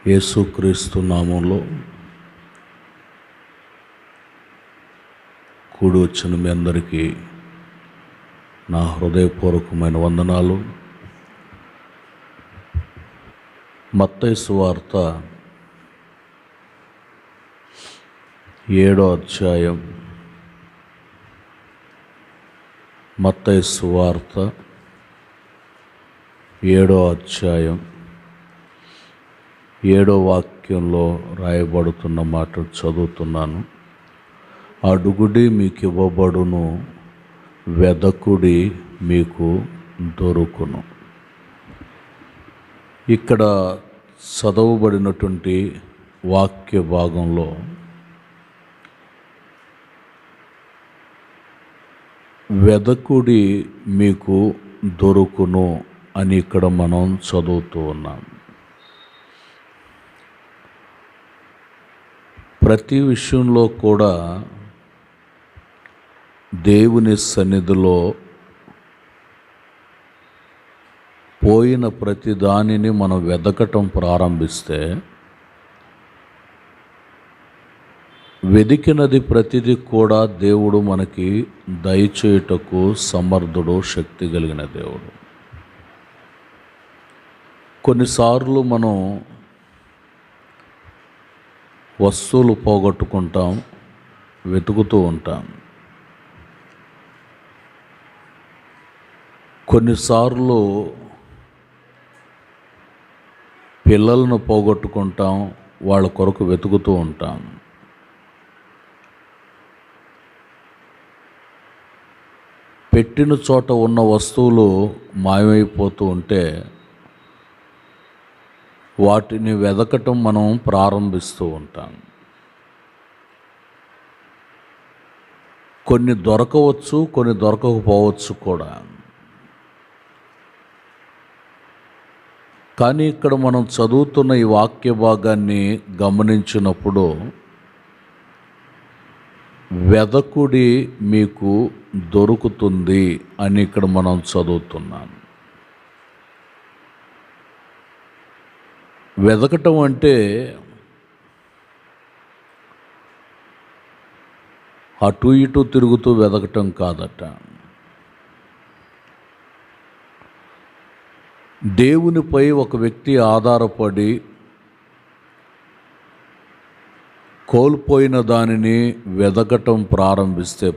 యేసుక్రీస్తు నామంలో కూడి వచ్చిన మీ అందరికీ నా హృదయపూర్వకమైన వందనాలు. మత్తయి సువార్త 7వ అధ్యాయం. మత్తయి సువార్త 7వ అధ్యాయం 7వ వాక్యంలో రాయబడుతున్న మాట చదువుతున్నాను. అడుగుడి మీకు ఇవ్వబడును, వెదకుడి మీకు దొరుకును. ఇక్కడ చదవబడినటువంటి వాక్య భాగంలో వెదకుడి మీకు దొరుకును అని ఇక్కడ మనం చదువుతూ ఉన్నాం. ప్రతి విషయంలో కూడా దేవుని సన్నిధిలో పోయిన ప్రతి దానిని మనం వెదకటం ప్రారంభిస్తే వెదికినది ప్రతిదీ కూడా దేవుడు మనకి దయచేయుటకు సమర్థుడు, శక్తి కలిగిన దేవుడు. కొన్నిసార్లు మనం వస్తువులు పోగొట్టుకుంటాం, వెతుకుతూ ఉంటాం. కొన్నిసార్లు పిల్లలను పోగొట్టుకుంటాం, వాళ్ళ కొరకు వెతుకుతూ ఉంటాం. పెట్టిన చోట ఉన్న వస్తువులు మాయమైపోతూ ఉంటే వాటిని వెదకటం మనం ప్రారంభిస్తూ ఉంటాం. కొన్ని దొరకవచ్చు, కొన్ని దొరకకపోవచ్చు కూడా. కానీ ఇక్కడ మనం చదువుతున్న ఈ వాక్య భాగాన్ని గమనించినప్పుడు వెదకుడి మీకు దొరుకుతుంది అని ఇక్కడ మనం చదువుతున్నాం. వెదకటం అంటే అటు ఇటు తిరుగుతూ వెదకటం కాదట. దేవునిపై ఒక వ్యక్తి ఆధారపడి కోల్పోయిన దానిని వెదకటం ప్రారంభిస్తే,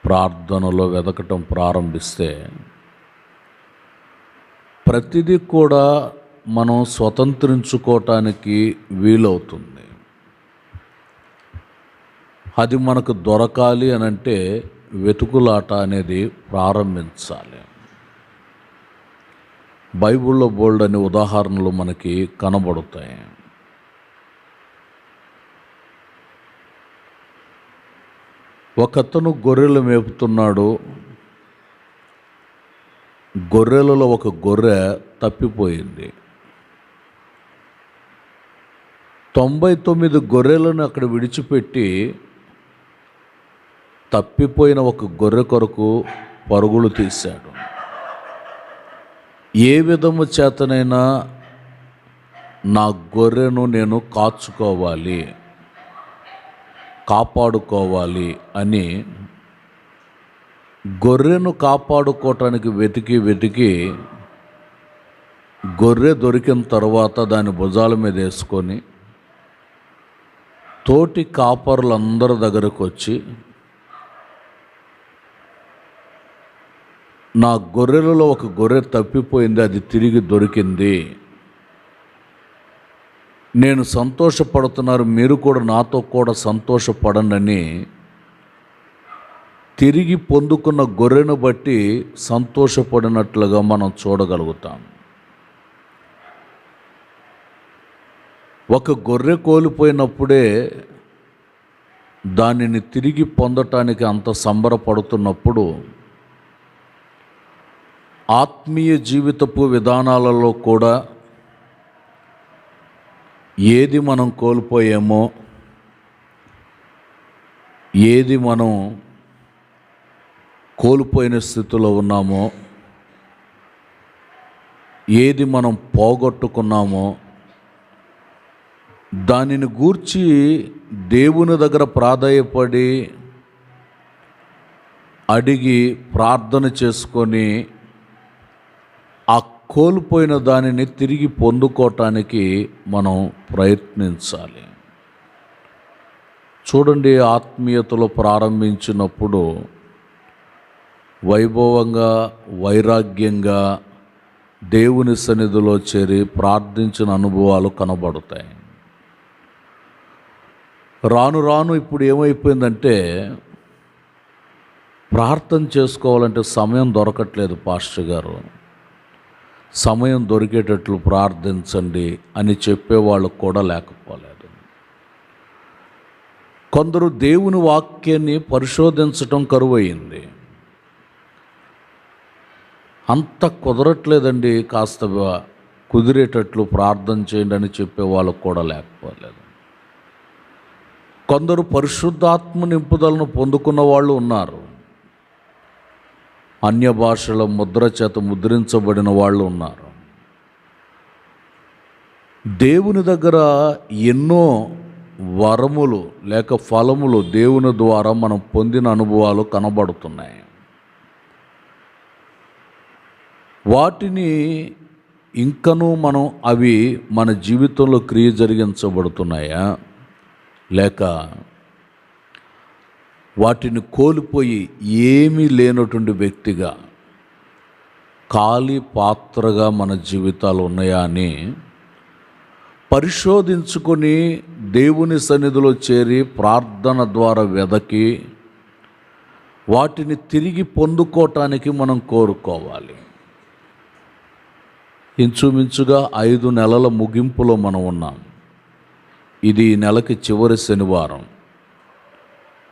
ప్రార్థనలో వెదకటం ప్రారంభిస్తే ప్రతిదీ కూడా మనం స్వతంత్రించుకోవటానికి వీలవుతుంది. అది మనకు దొరకాలి అని అంటే వెతుకులాట అనేది ప్రారంభించాలి. బైబిల్లో బోల్డ్ అనే ఉదాహరణలు మనకి కనబడతాయి. ఒకతను గొర్రెలు మేపుతున్నాడు. గొర్రెలలో ఒక గొర్రె తప్పిపోయింది. 99 గొర్రెలను అక్కడ విడిచిపెట్టి తప్పిపోయిన ఒక గొర్రె కొరకు పరుగులు తీశాడు. ఏ విధము చేతనైనా నా గొర్రెను నేను కాపాడుకోవాలి అని గొర్రెను కాపాడుకోవటానికి వెతికి గొర్రె దొరికిన తర్వాత దాని భుజాల మీద వేసుకొని తోటి కాపరులందరి దగ్గరకు వచ్చి, నా గొర్రెలలో ఒక గొర్రె తప్పిపోయింది, అది తిరిగి దొరికింది, నేను సంతోషపడుతున్నారు, మీరు కూడా నాతో కూడా సంతోషపడండి. తిరిగి పొందుకున్న గొర్రెను బట్టి సంతోషపడినట్లుగా మనం చూడగలుగుతాం. ఒక గొర్రె కోల్పోయినప్పుడే దానిని తిరిగి పొందటానికి అంత సంబరపడుతున్నప్పుడు ఆత్మీయ జీవితపు విధానాలలో కూడా ఏది మనం కోల్పోయామో, ఏది మనం కోల్పోయిన స్థితిలో ఉన్నామో ఏది మనం పోగొట్టుకున్నామో దానిని గూర్చి దేవుని దగ్గర ప్రాధేయపడి అడిగి ప్రార్థన చేసుకొని ఆ కోల్పోయిన దానిని తిరిగి పొందుకోవటానికి మనం ప్రయత్నించాలి. చూడండి, ఆత్మీయతలో ప్రారంభించినప్పుడు వైభవంగా వైరాగ్యంగా దేవుని సన్నిధిలో చేరి ప్రార్థించిన అనుభవాలు కనబడతాయి. రాను రాను ఇప్పుడు ఏమైపోయిందంటే ప్రార్థన చేసుకోవాలంటే సమయం దొరకట్లేదు. పాస్టర్ గారు, సమయం దొరికేటట్లు ప్రార్థించండి అని చెప్పేవాళ్ళు కూడా లేకపోలేదు. కొందరు దేవుని వాక్యాన్ని పరిశోధించటం కరువయింది. అంత కుదరట్లేదండి, కాస్త కుదిరేటట్లు ప్రార్థన చేయండి అని చెప్పేవాళ్ళు కూడా లేకపోలేదు. కొందరు పరిశుద్ధాత్మ నింపుదలను పొందుకున్న వాళ్ళు ఉన్నారు. అన్య భాషల ముద్ర చేత ముద్రించబడిన వాళ్ళు ఉన్నారు. దేవుని దగ్గర ఎన్నో వరములు లేక ఫలములు దేవుని ద్వారా మనం పొందిన అనుభవాలు కనబడుతున్నాయి. వాటిని ఇంకనూ మనం అవి మన జీవితంలో క్రియ జరిగించబడుతున్నాయా, లేక వాటిని కోల్పోయి ఏమీ లేనటువంటి వ్యక్తిగా ఖాళీ పాత్రగా మన జీవితాలు ఉన్నాయా అని పరిశోధించుకొని దేవుని సన్నిధిలో చేరి ప్రార్థన ద్వారా వెదకి వాటిని తిరిగి పొందుకోవటానికి మనం కోరుకోవాలి. ఇంచుమించుగా 5 నెలల ముగింపులో మనం ఉన్నాం. ఇది ఈ నెలకి చివరి శనివారం.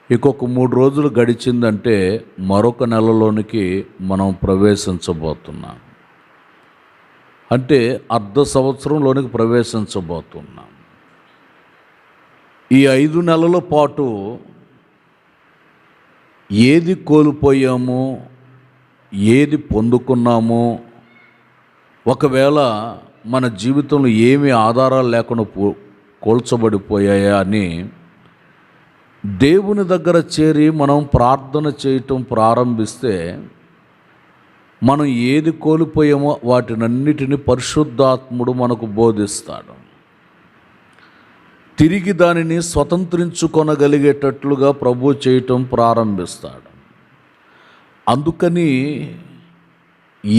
ఇంకొక 3 రోజులు గడిచిందంటే మరొక నెలలోనికి మనం ప్రవేశించబోతున్నాం. అంటే అర్ధ సంవత్సరంలోనికి ప్రవేశించబోతున్నాం. ఈ 5 నెలల పాటు ఏది కోల్పోయామో, ఏది పొందుకున్నామో, ఒకవేళ మన జీవితంలో ఏమీ ఆధారాలు లేకుండా కోల్చబడిపోయాయా అని దేవుని దగ్గర చేరి మనం ప్రార్థన చేయటం ప్రారంభిస్తే మనం ఏది కోల్పోయామో వాటినన్నిటిని పరిశుద్ధాత్ముడు మనకు బోధిస్తాడు. తిరిగి దానిని స్వతంత్రించుకొనగలిగేటట్లుగా ప్రభు చేయటం ప్రారంభిస్తాడు. అందుకని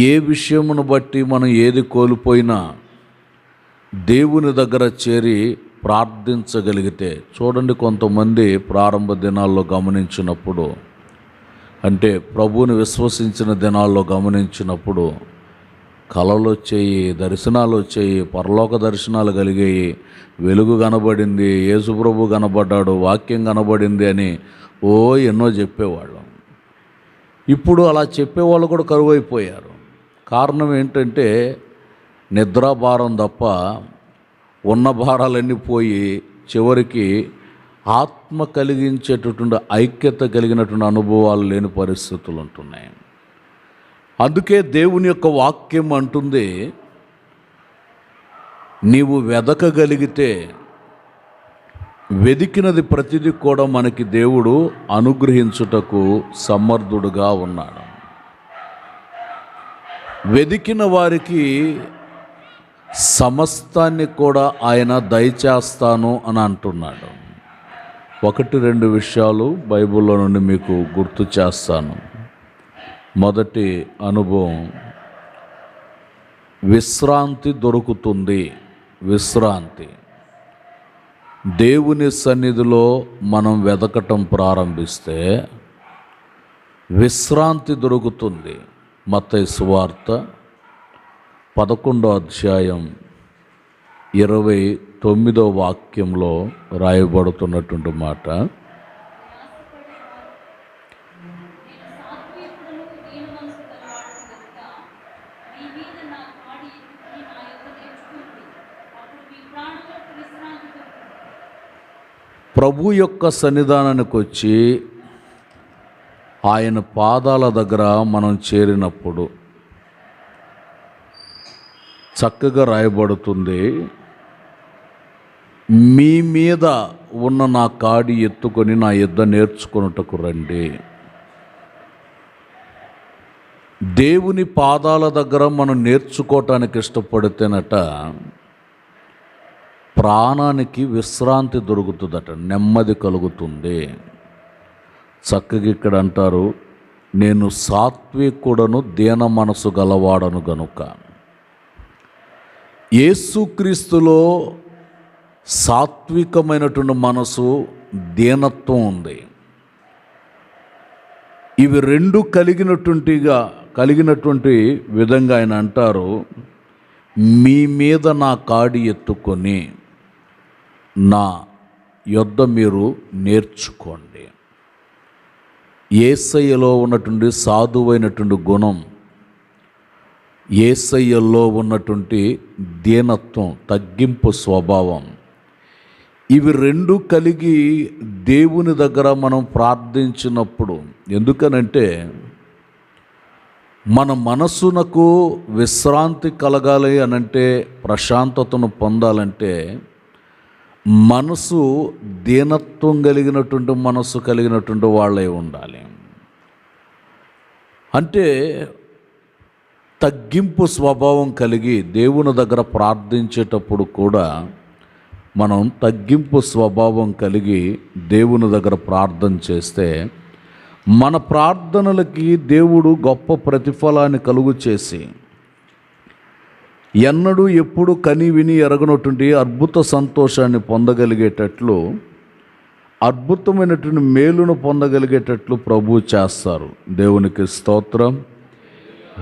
ఏ విషయమును బట్టి మనం ఏది కోల్పోయినా దేవుని దగ్గర చేరి ప్రార్థించగలిగితే, చూడండి, కొంతమంది ప్రారంభ దినాల్లో గమనించినప్పుడు, అంటే ప్రభువుని విశ్వసించిన దినాల్లో గమనించినప్పుడు కళలు వచ్చేయి, దర్శనాలు వచ్చేయి, పరలోక దర్శనాలు కలిగాయి, వెలుగు కనబడింది, యేసుప్రభు కనబడ్డాడు, వాక్యం కనబడింది అని ఎన్నో చెప్పేవాళ్ళం. ఇప్పుడు అలా చెప్పేవాళ్ళు కూడా కరువైపోయారు. కారణం ఏంటంటే నిద్రాభారం తప్ప ఉన్న భారాలన్నీ పోయి చివరికి ఆత్మ కలిగించేటటువంటి ఐక్యత కలిగినటువంటి అనుభవాలు లేని పరిస్థితులు ఉంటున్నాయి. అందుకే దేవుని యొక్క వాక్యం అంటుంది, నీవు వెదకగలిగితే వెదికినది ప్రతిదీ కూడా మనకి దేవుడు అనుగ్రహించుటకు సమర్థుడుగా ఉన్నాడు. వెదికిన వారికి సమస్తాన్ని కూడా ఆయన దయచేస్తాను అని అంటున్నాడు. 1-2 విషయాలు బైబిల్లో నుండి మీకు గుర్తు చేస్తాను. మొదటి అనుభవం, విశ్రాంతి దొరుకుతుంది. విశ్రాంతి దేవుని సన్నిధిలో మనం వెదకటం ప్రారంభిస్తే విశ్రాంతి దొరుకుతుంది. మత్తయి సువార్త 11వ అధ్యాయం 29వ వాక్యంలో రాయబడుతున్నటువంటి మాట, ప్రభు యొక్క సన్నిధానానికి వచ్చి ఆయన పాదాల దగ్గర మనం చేరినప్పుడు చక్కగా రాయబడుతుంది, మీ మీద ఉన్న నా కాడి ఎత్తుకొని నా యుద్ధ నేర్చుకొనుటకు రండి. దేవుని పాదాల దగ్గర మనం నేర్చుకోవటానికి ఇష్టపడితేనట ప్రాణానికి విశ్రాంతి దొరుకుతుందట, నెమ్మది కలుగుతుంది. చక్కగా ఇక్కడ అంటారు, నేను సాత్వికుడను దీన మనసు గలవాడను గనుక. యేసుక్రీస్తులో సాత్వికమైనటువంటి మనసు, దీనత్వం ఉంది. ఇవి రెండు కలిగినటువంటి విధంగా ఆయన అంటారు, మీ మీద నా కాడి ఎత్తుకొని నా యొద్ద మీరు నేర్చుకోండి. యేసయ్యలో ఉన్నటువంటి సాధువైనటువంటి గుణం, యేసయ్యలో ఉన్నటువంటి దీనత్వం, తగ్గింపు స్వభావం, ఇవి రెండు కలిగి దేవుని దగ్గర మనం ప్రార్థించినప్పుడు, ఎందుకనంటే మన మనస్సునకు విశ్రాంతి కలగాలి అనంటే, ప్రశాంతతను పొందాలంటే మనసు దీనత్వం కలిగినటువంటి మనసు కలిగినటువంటి వాళ్ళే ఉండాలి. అంటే తగ్గింపు స్వభావం కలిగి దేవుని దగ్గర ప్రార్థించేటప్పుడు కూడా మనం తగ్గింపు స్వభావం కలిగి దేవుని దగ్గర ప్రార్థన చేస్తే మన ప్రార్థనలకి దేవుడు గొప్ప ప్రతిఫలాన్ని కలుగు చేసి ఎన్నడూ ఎప్పుడు కని విని ఎరగనటువంటి అద్భుత సంతోషాన్ని పొందగలిగేటట్లు, అద్భుతమైనటువంటి మేలును పొందగలిగేటట్లు ప్రభువు చేస్తారు. దేవునికి స్తోత్రం,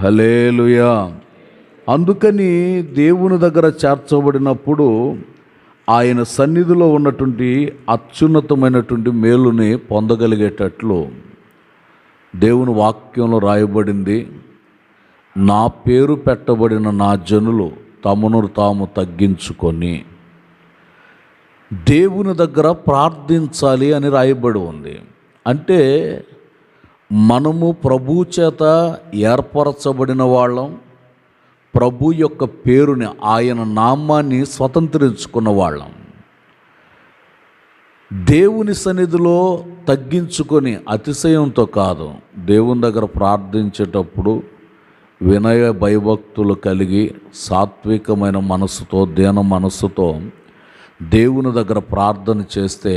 హల్లెలూయా. అందుకని దేవుని దగ్గర చేర్చబడినప్పుడు ఆయన సన్నిధిలో ఉన్నటువంటి అత్యున్నతమైనటువంటి మేలుని పొందగలిగేటట్లు దేవుని వాక్యంలో రాయబడింది, నా పేరు పెట్టబడిన నా జనులు తమను తాము తగ్గించుకొని దేవుని దగ్గర ప్రార్థించాలి అని రాయబడి ఉంది. అంటే మనము ప్రభు చేత ఏర్పరచబడిన వాళ్ళం, ప్రభు యొక్క పేరుని, ఆయన నామాన్ని స్వతంత్రించుకున్న వాళ్ళం. దేవుని సన్నిధిలో తగ్గించుకొని అతిశయంతో కాదు, దేవుని దగ్గర ప్రార్థించేటప్పుడు వినయ భయభక్తులు కలిగి సాత్వికమైన మనసుతో, దీన మనస్సుతో దేవుని దగ్గర ప్రార్థన చేస్తే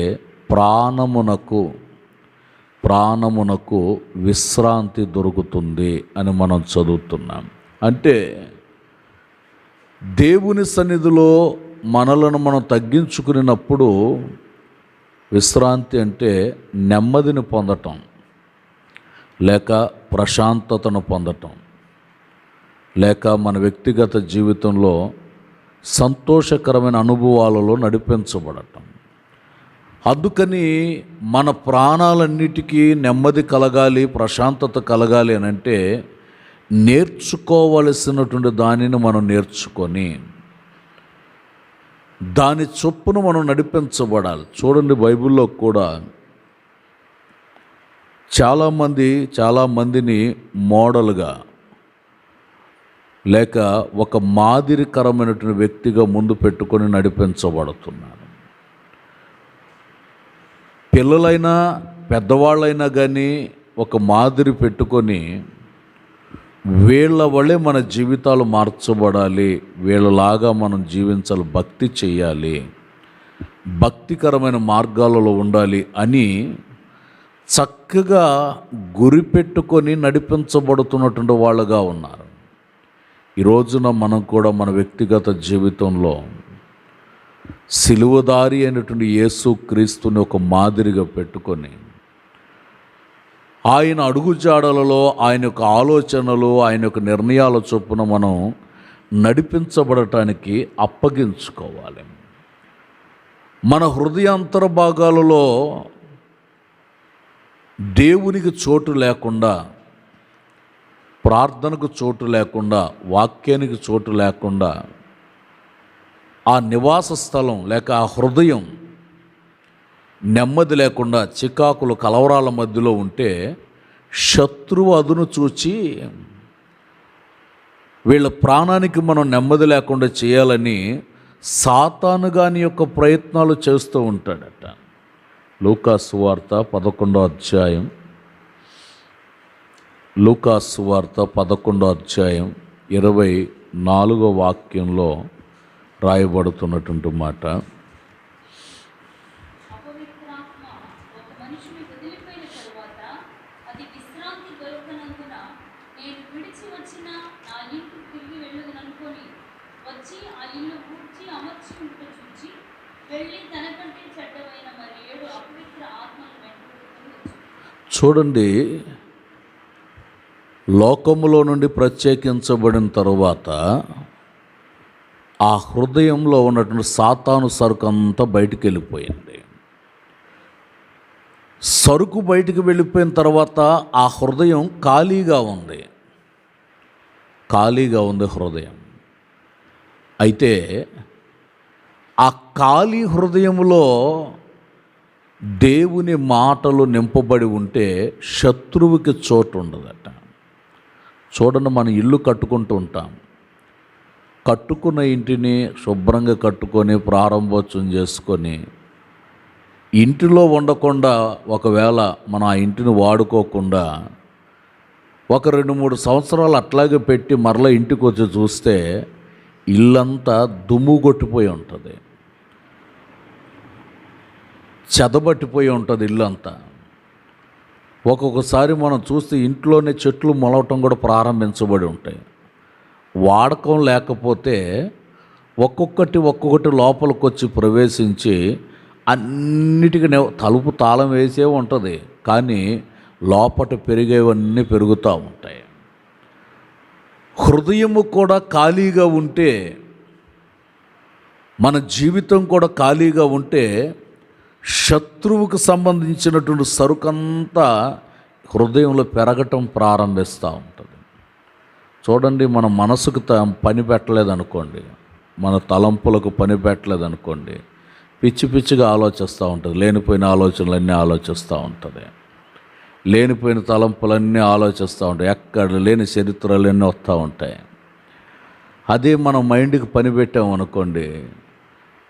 ప్రాణమునకు విశ్రాంతి దొరుకుతుంది అని మనం చదువుతున్నాం. అంటే దేవుని సన్నిధిలో మనలను మనం తగ్గించుకున్నప్పుడు విశ్రాంతి అంటే నెమ్మదిని పొందటం, లేక ప్రశాంతతను పొందటం, లేక మన వ్యక్తిగత జీవితంలో సంతోషకరమైన అనుభవాలలో నడిపించబడటం. అందుకని మన ప్రాణాలన్నిటికీ నెమ్మది కలగాలి, ప్రశాంతత కలగాలి అని అంటే నేర్చుకోవలసినటువంటి దానిని మనం నేర్చుకొని దాని చొప్పున మనం నడిపించబడాలి. చూడండి, బైబిల్లో కూడా చాలామందిని మోడల్గా లేక ఒక మాదిరికరమైనటువంటి వ్యక్తిగా ముందు పెట్టుకొని నడిపించబడుతున్నారు. పిల్లలైనా పెద్దవాళ్ళైనా కానీ ఒక మాదిరి పెట్టుకొని వీళ్ళ వల్లే మన జీవితాలు మార్చబడాలి, వీళ్ళలాగా మనం జీవించాలి, భక్తి చేయాలి, భక్తికరమైన మార్గాలలో ఉండాలి అని చక్కగా గురి పెట్టుకొని నడిపించబడుతున్నటువంటి వాళ్ళుగా ఉన్నారు. ఈ రోజున మనం కూడా మన వ్యక్తిగత జీవితంలో సిలువదారి అయినటువంటి యేసుక్రీస్తుని ఒక మాదిరిగా పెట్టుకొని ఆయన అడుగుజాడలలో, ఆయన యొక్క ఆలోచనలు, ఆయన యొక్క నిర్ణయాల చొప్పున మనం నడిపించబడటానికి అప్పగించుకోవాలి. మన హృదయాంతర్భాగాలలో దేవునికి చోటు లేకుండా, ప్రార్థనకు చోటు లేకుండా, వాక్యానికి చోటు లేకుండా ఆ నివాస స్థలం లేక ఆ హృదయం నెమ్మది లేకుండా చికాకులు కలవరాల మధ్యలో ఉంటే శత్రువు అదును చూచి వీళ్ళ ప్రాణానికి మనం నెమ్మది లేకుండా చేయాలని సాతాను గాని యొక్క ప్రయత్నాలు చేస్తూ ఉంటాడట. లూకాసు సువార్త 11వ అధ్యాయం, లూకాసు సువార్త 11వ అధ్యాయం 24వ వాక్యంలో రాయబడుతున్నటువంటి మాట, చూడండి, లోకములో నుండి ప్రత్యేకించబడిన తరువాత ఆ హృదయంలో ఉన్నటువంటి సాతాను సరుకు అంతా బయటికి వెళ్ళిపోయింది. సరుకు బయటికి వెళ్ళిపోయిన తర్వాత ఆ హృదయం ఖాళీగా ఉంది, ఖాళీగా ఉంది హృదయం. అయితే ఆ ఖాళీ హృదయంలో దేవుని మాటలు నింపబడి ఉంటే శత్రువుకి చోటు ఉండదట. చూడండి, మనం ఇల్లు కట్టుకుంటూ ఉంటాం. కట్టుకున్న ఇంటిని శుభ్రంగా కట్టుకొని ప్రారంభోత్సవం చేసుకొని ఇంటిలో ఉండకుండా, ఒకవేళ మనం ఆ ఇంటిని వాడుకోకుండా ఒక 2-3 సంవత్సరాలు అట్లాగే పెట్టి మరలా ఇంటికి వచ్చి చూస్తే ఇల్లంతా దుమ్ము కొట్టిపోయి ఉంటుంది, చెదబట్టిపోయి ఉంటుంది ఇల్లంతా. ఒక్కొక్కసారి మనం చూస్తే ఇంట్లోనే చెట్లు మొలవటం కూడా ప్రారంభించబడి ఉంటాయి. వాడకం లేకపోతే ఒక్కొక్కటి లోపలికి వచ్చి ప్రవేశించి అన్నిటికీ తలుపు తాళం వేసే ఉంటుంది, కానీ లోపట పెరిగేవన్నీ పెరుగుతూ ఉంటాయి. హృదయము కూడా ఖాళీగా ఉంటే, మన జీవితం కూడా ఖాళీగా ఉంటే శత్రువుకు సంబంధించినటువంటి సరుకంతా హృదయంలో పెరగటం ప్రారంభిస్తూ ఉంటుంది. చూడండి, మన మనసుకు పని పెట్టలేదనుకోండి, మన తలంపులకు పని పెట్టలేదనుకోండి, పిచ్చి పిచ్చిగా ఆలోచిస్తూ ఉంటుంది, లేనిపోయిన ఆలోచనలన్నీ ఆలోచిస్తూ ఉంటుంది, లేనిపోయిన తలంపులన్నీ ఆలోచిస్తూ ఉంటాయి, ఎక్కడ లేని చరిత్రలన్నీ వస్తూ ఉంటాయి. అదే మనం మైండ్కి పని పెట్టామనుకోండి,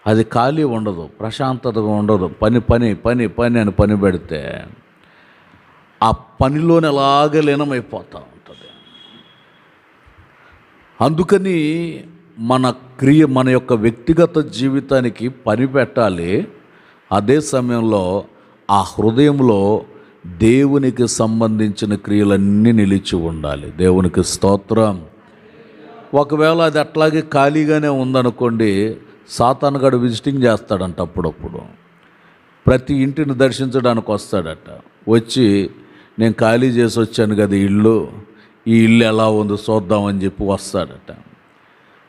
అది ఖాళీ ఉండదు, ప్రశాంతతగా ఉండదు. పని పని పని పని అని పని పెడితే ఆ పనిలోనే అలాగే లీనమైపోతూ ఉంటుంది. అందుకని మన యొక్క వ్యక్తిగత జీవితానికి పని పెట్టాలి. అదే సమయంలో ఆ హృదయంలో దేవునికి సంబంధించిన క్రియలన్నీ నిలిచి ఉండాలి. దేవునికి స్తోత్రం. ఒకవేళ అది అట్లాగే ఖాళీగానే ఉందనుకోండి, సాతానుగాడు విజిటింగ్ చేస్తాడంట. అప్పుడప్పుడు ప్రతి ఇంటిని దర్శించడానికి వస్తాడట. వచ్చి, నేను ఖాళీ చేసి వచ్చాను కదా ఈ ఇల్లు ఎలా ఉందో చూద్దామని చెప్పి వస్తాడట.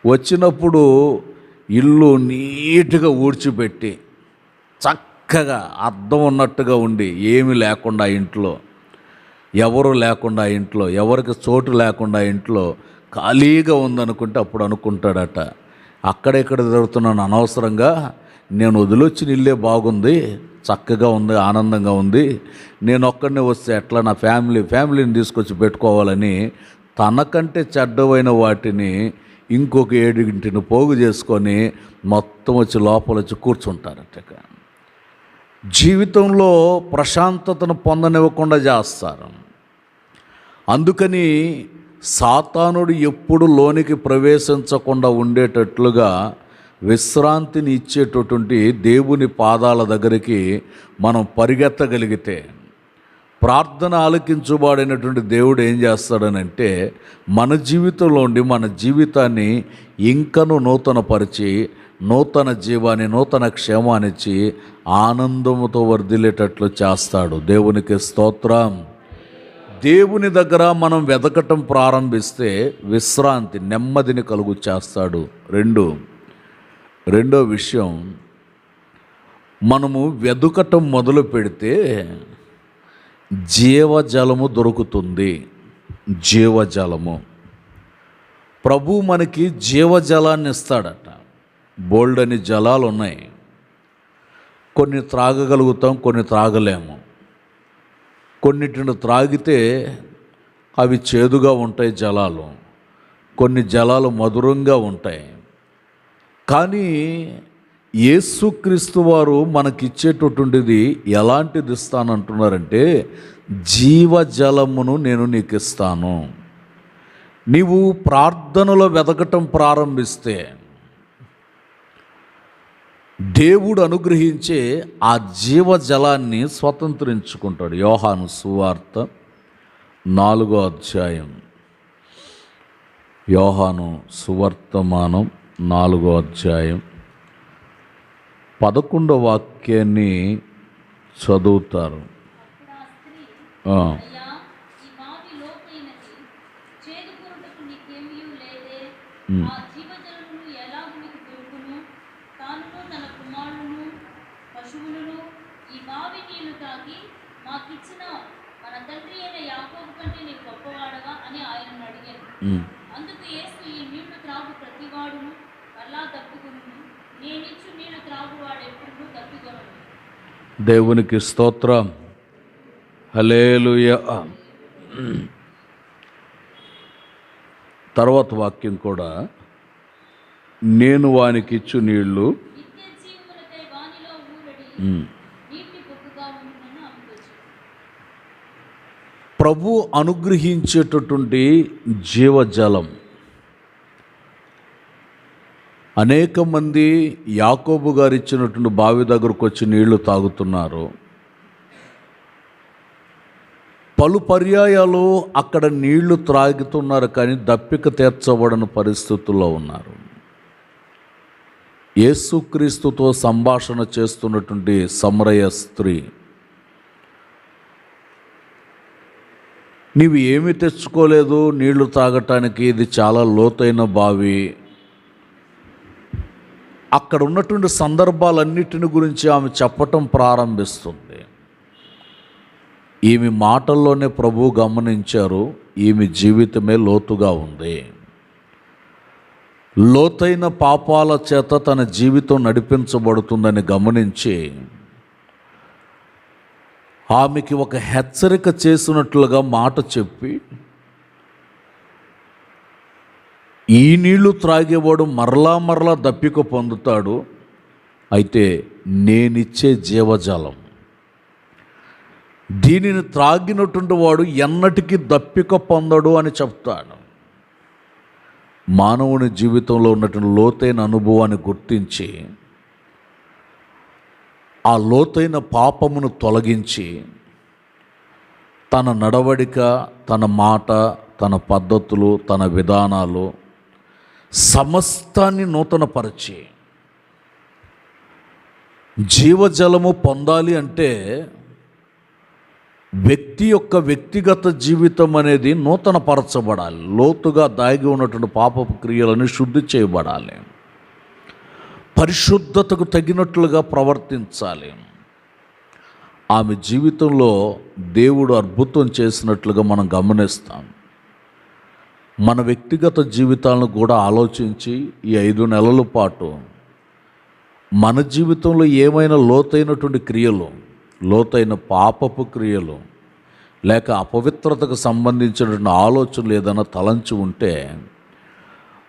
వచ్చినప్పుడు ఇల్లు నీట్గా ఊడ్చిపెట్టి చక్కగా అద్దం ఉన్నట్టుగా ఉండి, ఏమీ లేకుండా ఇంట్లో, ఎవరు లేకుండా ఇంట్లో, ఎవరికి చోటు లేకుండా ఇంట్లో ఖాళీగా ఉందనుకుంటే అప్పుడు అనుకుంటాడట, అక్కడెక్కడ జరుగుతున్నాను అనవసరంగా, నేను వదిలొచ్చిన ఇల్లే బాగుంది, చక్కగా ఉంది, ఆనందంగా ఉంది, నేను ఒక్కడినే వస్తే ఎట్లా నా ఫ్యామిలీని తీసుకొచ్చి పెట్టుకోవాలని తనకంటే చెడ్డవైన వాటిని ఇంకొక 7 పోగు చేసుకొని మొత్తం వచ్చి లోపల వచ్చి కూర్చుంటారట. జీవితంలో ప్రశాంతతను పొందనివ్వకుండా చేస్తారు. అందుకని సాతానుడు ఎప్పుడు లోనికి ప్రవేశించకుండా ఉండేటట్లుగా విశ్రాంతిని ఇచ్చేటటువంటి దేవుని పాదాల దగ్గరికి మనం పరిగెత్తగలిగితే, ప్రార్థన ఆలకించుబాడైనటువంటి దేవుడు ఏం చేస్తాడనంటే, మన జీవితంలో ఉండి మన జీవితాన్ని ఇంకను నూతనపరిచి, నూతన జీవాన్ని, నూతన క్షేమాన్నిచ్చి ఆనందముతో వర్ధిల్లేటట్లు చేస్తాడు. దేవునికి స్తోత్రం. దేవుని దగ్గర మనం వెతకటం ప్రారంభిస్తే విశ్రాంతి, నెమ్మదిని కలుగు చేస్తాడు. రెండో విషయం, మనము వెతకటం మొదలు పెడితే జీవజలము దొరుకుతుంది. జీవజలము, ప్రభు మనకి జీవజలాన్ని ఇస్తాడట. బోల్డని జలాలు ఉన్నాయి, కొన్ని త్రాగగలుగుతాం, కొన్ని త్రాగలేము. కొన్నిటిని త్రాగితే అవి చేదుగా ఉంటాయి జలాలు, కొన్ని జలాలు మధురంగా ఉంటాయి. కానీ యేసుక్రీస్తు వారు మనకిచ్చేటటువంటిది ఎలాంటిది ఇస్తానంటున్నారంటే, జీవజలమును నేను నీకు ఇస్తాను. నీవు ప్రార్థనలో వెతకటం ప్రారంభిస్తే దేవుడు అనుగ్రహించే ఆ జీవజలాన్ని స్వతంత్రించుకుంటాడు. యోహాను సువార్త 4వ అధ్యాయం, యోహాను సువర్తమానం 4వ అధ్యాయం 11వ వాక్యాన్ని చదువుతారు. అందుకు యేసు, ఈ నీళ్లు త్రాగు ప్రతివాడును మరలా దప్పుకొనును, నేనిచ్చు నీళ్లు త్రాగువాడు ఎప్పుడూ దప్పికొనును. దేవునికి స్తోత్రం. హల్లెలూయా. తర్వాత వాక్యం కూడా, నేను వానికి ఇచ్చు నీళ్లు నిత్య జీవములకై వానిలో ఊరడి నీటి బొగ్గుగా ఉండునని అనుకోవచ్చు. ప్రభు అనుగ్రహించేటటువంటి జీవజలం. అనేక మంది యాకోబు గారు ఇచ్చినటువంటి బావి దగ్గరకు వచ్చి నీళ్లు తాగుతున్నారు. పలు పర్యాయాలు అక్కడ నీళ్లు త్రాగుతున్నారు, కానీ దప్పిక తీర్చబడని పరిస్థితుల్లో ఉన్నారు. యేసుక్రీస్తుతో సంభాషణ చేస్తున్నటువంటి సమరయ స్త్రీ, నీవు ఏమి తెచ్చుకోలేదు నీళ్లు తాగటానికి, ఇది చాలా లోతైన బావి. అక్కడ ఉన్నటువంటి సందర్భాలన్నిటిని గురించి ఆమె చెప్పటం ప్రారంభిస్తుంది. ఈమె మాటల్లోనే ప్రభువు గమనించారు, ఈమె జీవితమే లోతుగా ఉంది. లోతైన పాపాల చేత తన జీవితం నడిపించబడుతుందని గమనించి ఆమెకి ఒక హెచ్చరిక చేసినట్లుగా మాట చెప్పి, ఈ నీళ్లు త్రాగేవాడు మరలా దప్పిక పొందుతాడు, అయితే నేనిచ్చే జీవజలం, దీనిని త్రాగినటువంటి వాడు ఎన్నటికీ దప్పిక పొందడు అని చెప్తాడు. మానవుని జీవితంలో ఉన్నటువంటి లోతైన అనుభవాన్ని గుర్తించి ఆ లోతైన పాపమును తొలగించి తన నడవడిక, తన మాట, తన పద్ధతులు, తన విధానాలు సమస్తాన్ని నూతనపరిచి జీవజలము పొందాలి అంటే వ్యక్తి యొక్క వ్యక్తిగత జీవితం అనేది నూతనపరచబడాలి. లోతుగా దాగి ఉన్నటువంటి పాపపు క్రియలను శుద్ధి చేయబడాలి. పరిశుద్ధతకు తగినట్లుగా ప్రవర్తించాలి. ఆమె జీవితంలో దేవుడు అద్భుతం చేసినట్లుగా మనం గమనిస్తాం. మన వ్యక్తిగత జీవితాలను కూడా ఆలోచించి ఈ 5 నెలల పాటు మన జీవితంలో ఏమైనా లోతైనటువంటి క్రియలు, లోతైన పాపపు క్రియలు లేక అపవిత్రతకు సంబంధించినటువంటి ఆలోచనలు ఏదైనా తలంచి ఉంటే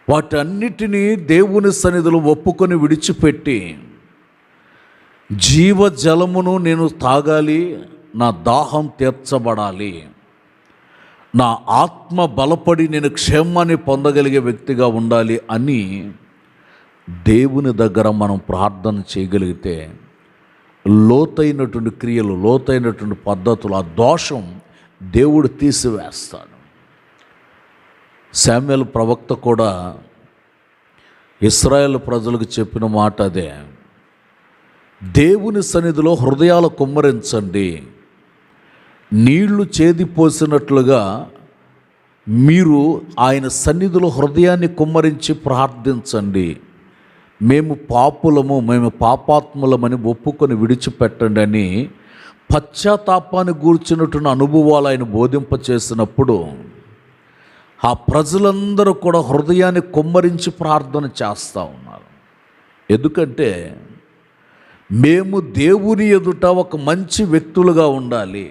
వాటన్నిటినీ దేవుని సన్నిధిలో ఒప్పుకొని విడిచిపెట్టి, జీవజలమును నేను తాగాలి, నా దాహం తీర్చబడాలి, నా ఆత్మ బలపడి నేను క్షేమాన్ని పొందగలిగే వ్యక్తిగా ఉండాలి అని దేవుని దగ్గర మనం ప్రార్థన చేయగలిగితే లోతైనటువంటి క్రియలు, లోతైనటువంటి పద్ధతులు, ఆ దోషం దేవుడు తీసివేస్తాడు. శామ్యూయలు ప్రవక్త కూడా ఇశ్రాయేలు ప్రజలకు చెప్పిన మాట అదే, దేవుని సన్నిధిలో హృదయాలు కుమ్మరించండి, నీళ్లు చేదిపోసినట్లుగా మీరు ఆయన సన్నిధిలో హృదయాన్ని కుమ్మరించి ప్రార్థించండి, మేము పాపులము, మేము పాపాత్ములమని ఒప్పుకొని విడిచిపెట్టండి అని పశ్చాత్తాపాన్ని గూర్చినటువంటి అనుభవాలు ఆయన బోధింపచేసినప్పుడు ఆ ప్రజలందరూ కూడా హృదయాన్ని కుమ్మరించి ప్రార్థన చేస్తూ ఉన్నారు. ఎందుకంటే మేము దేవుని ఎదుట ఒక మంచి వ్యక్తులుగా ఉండాలి,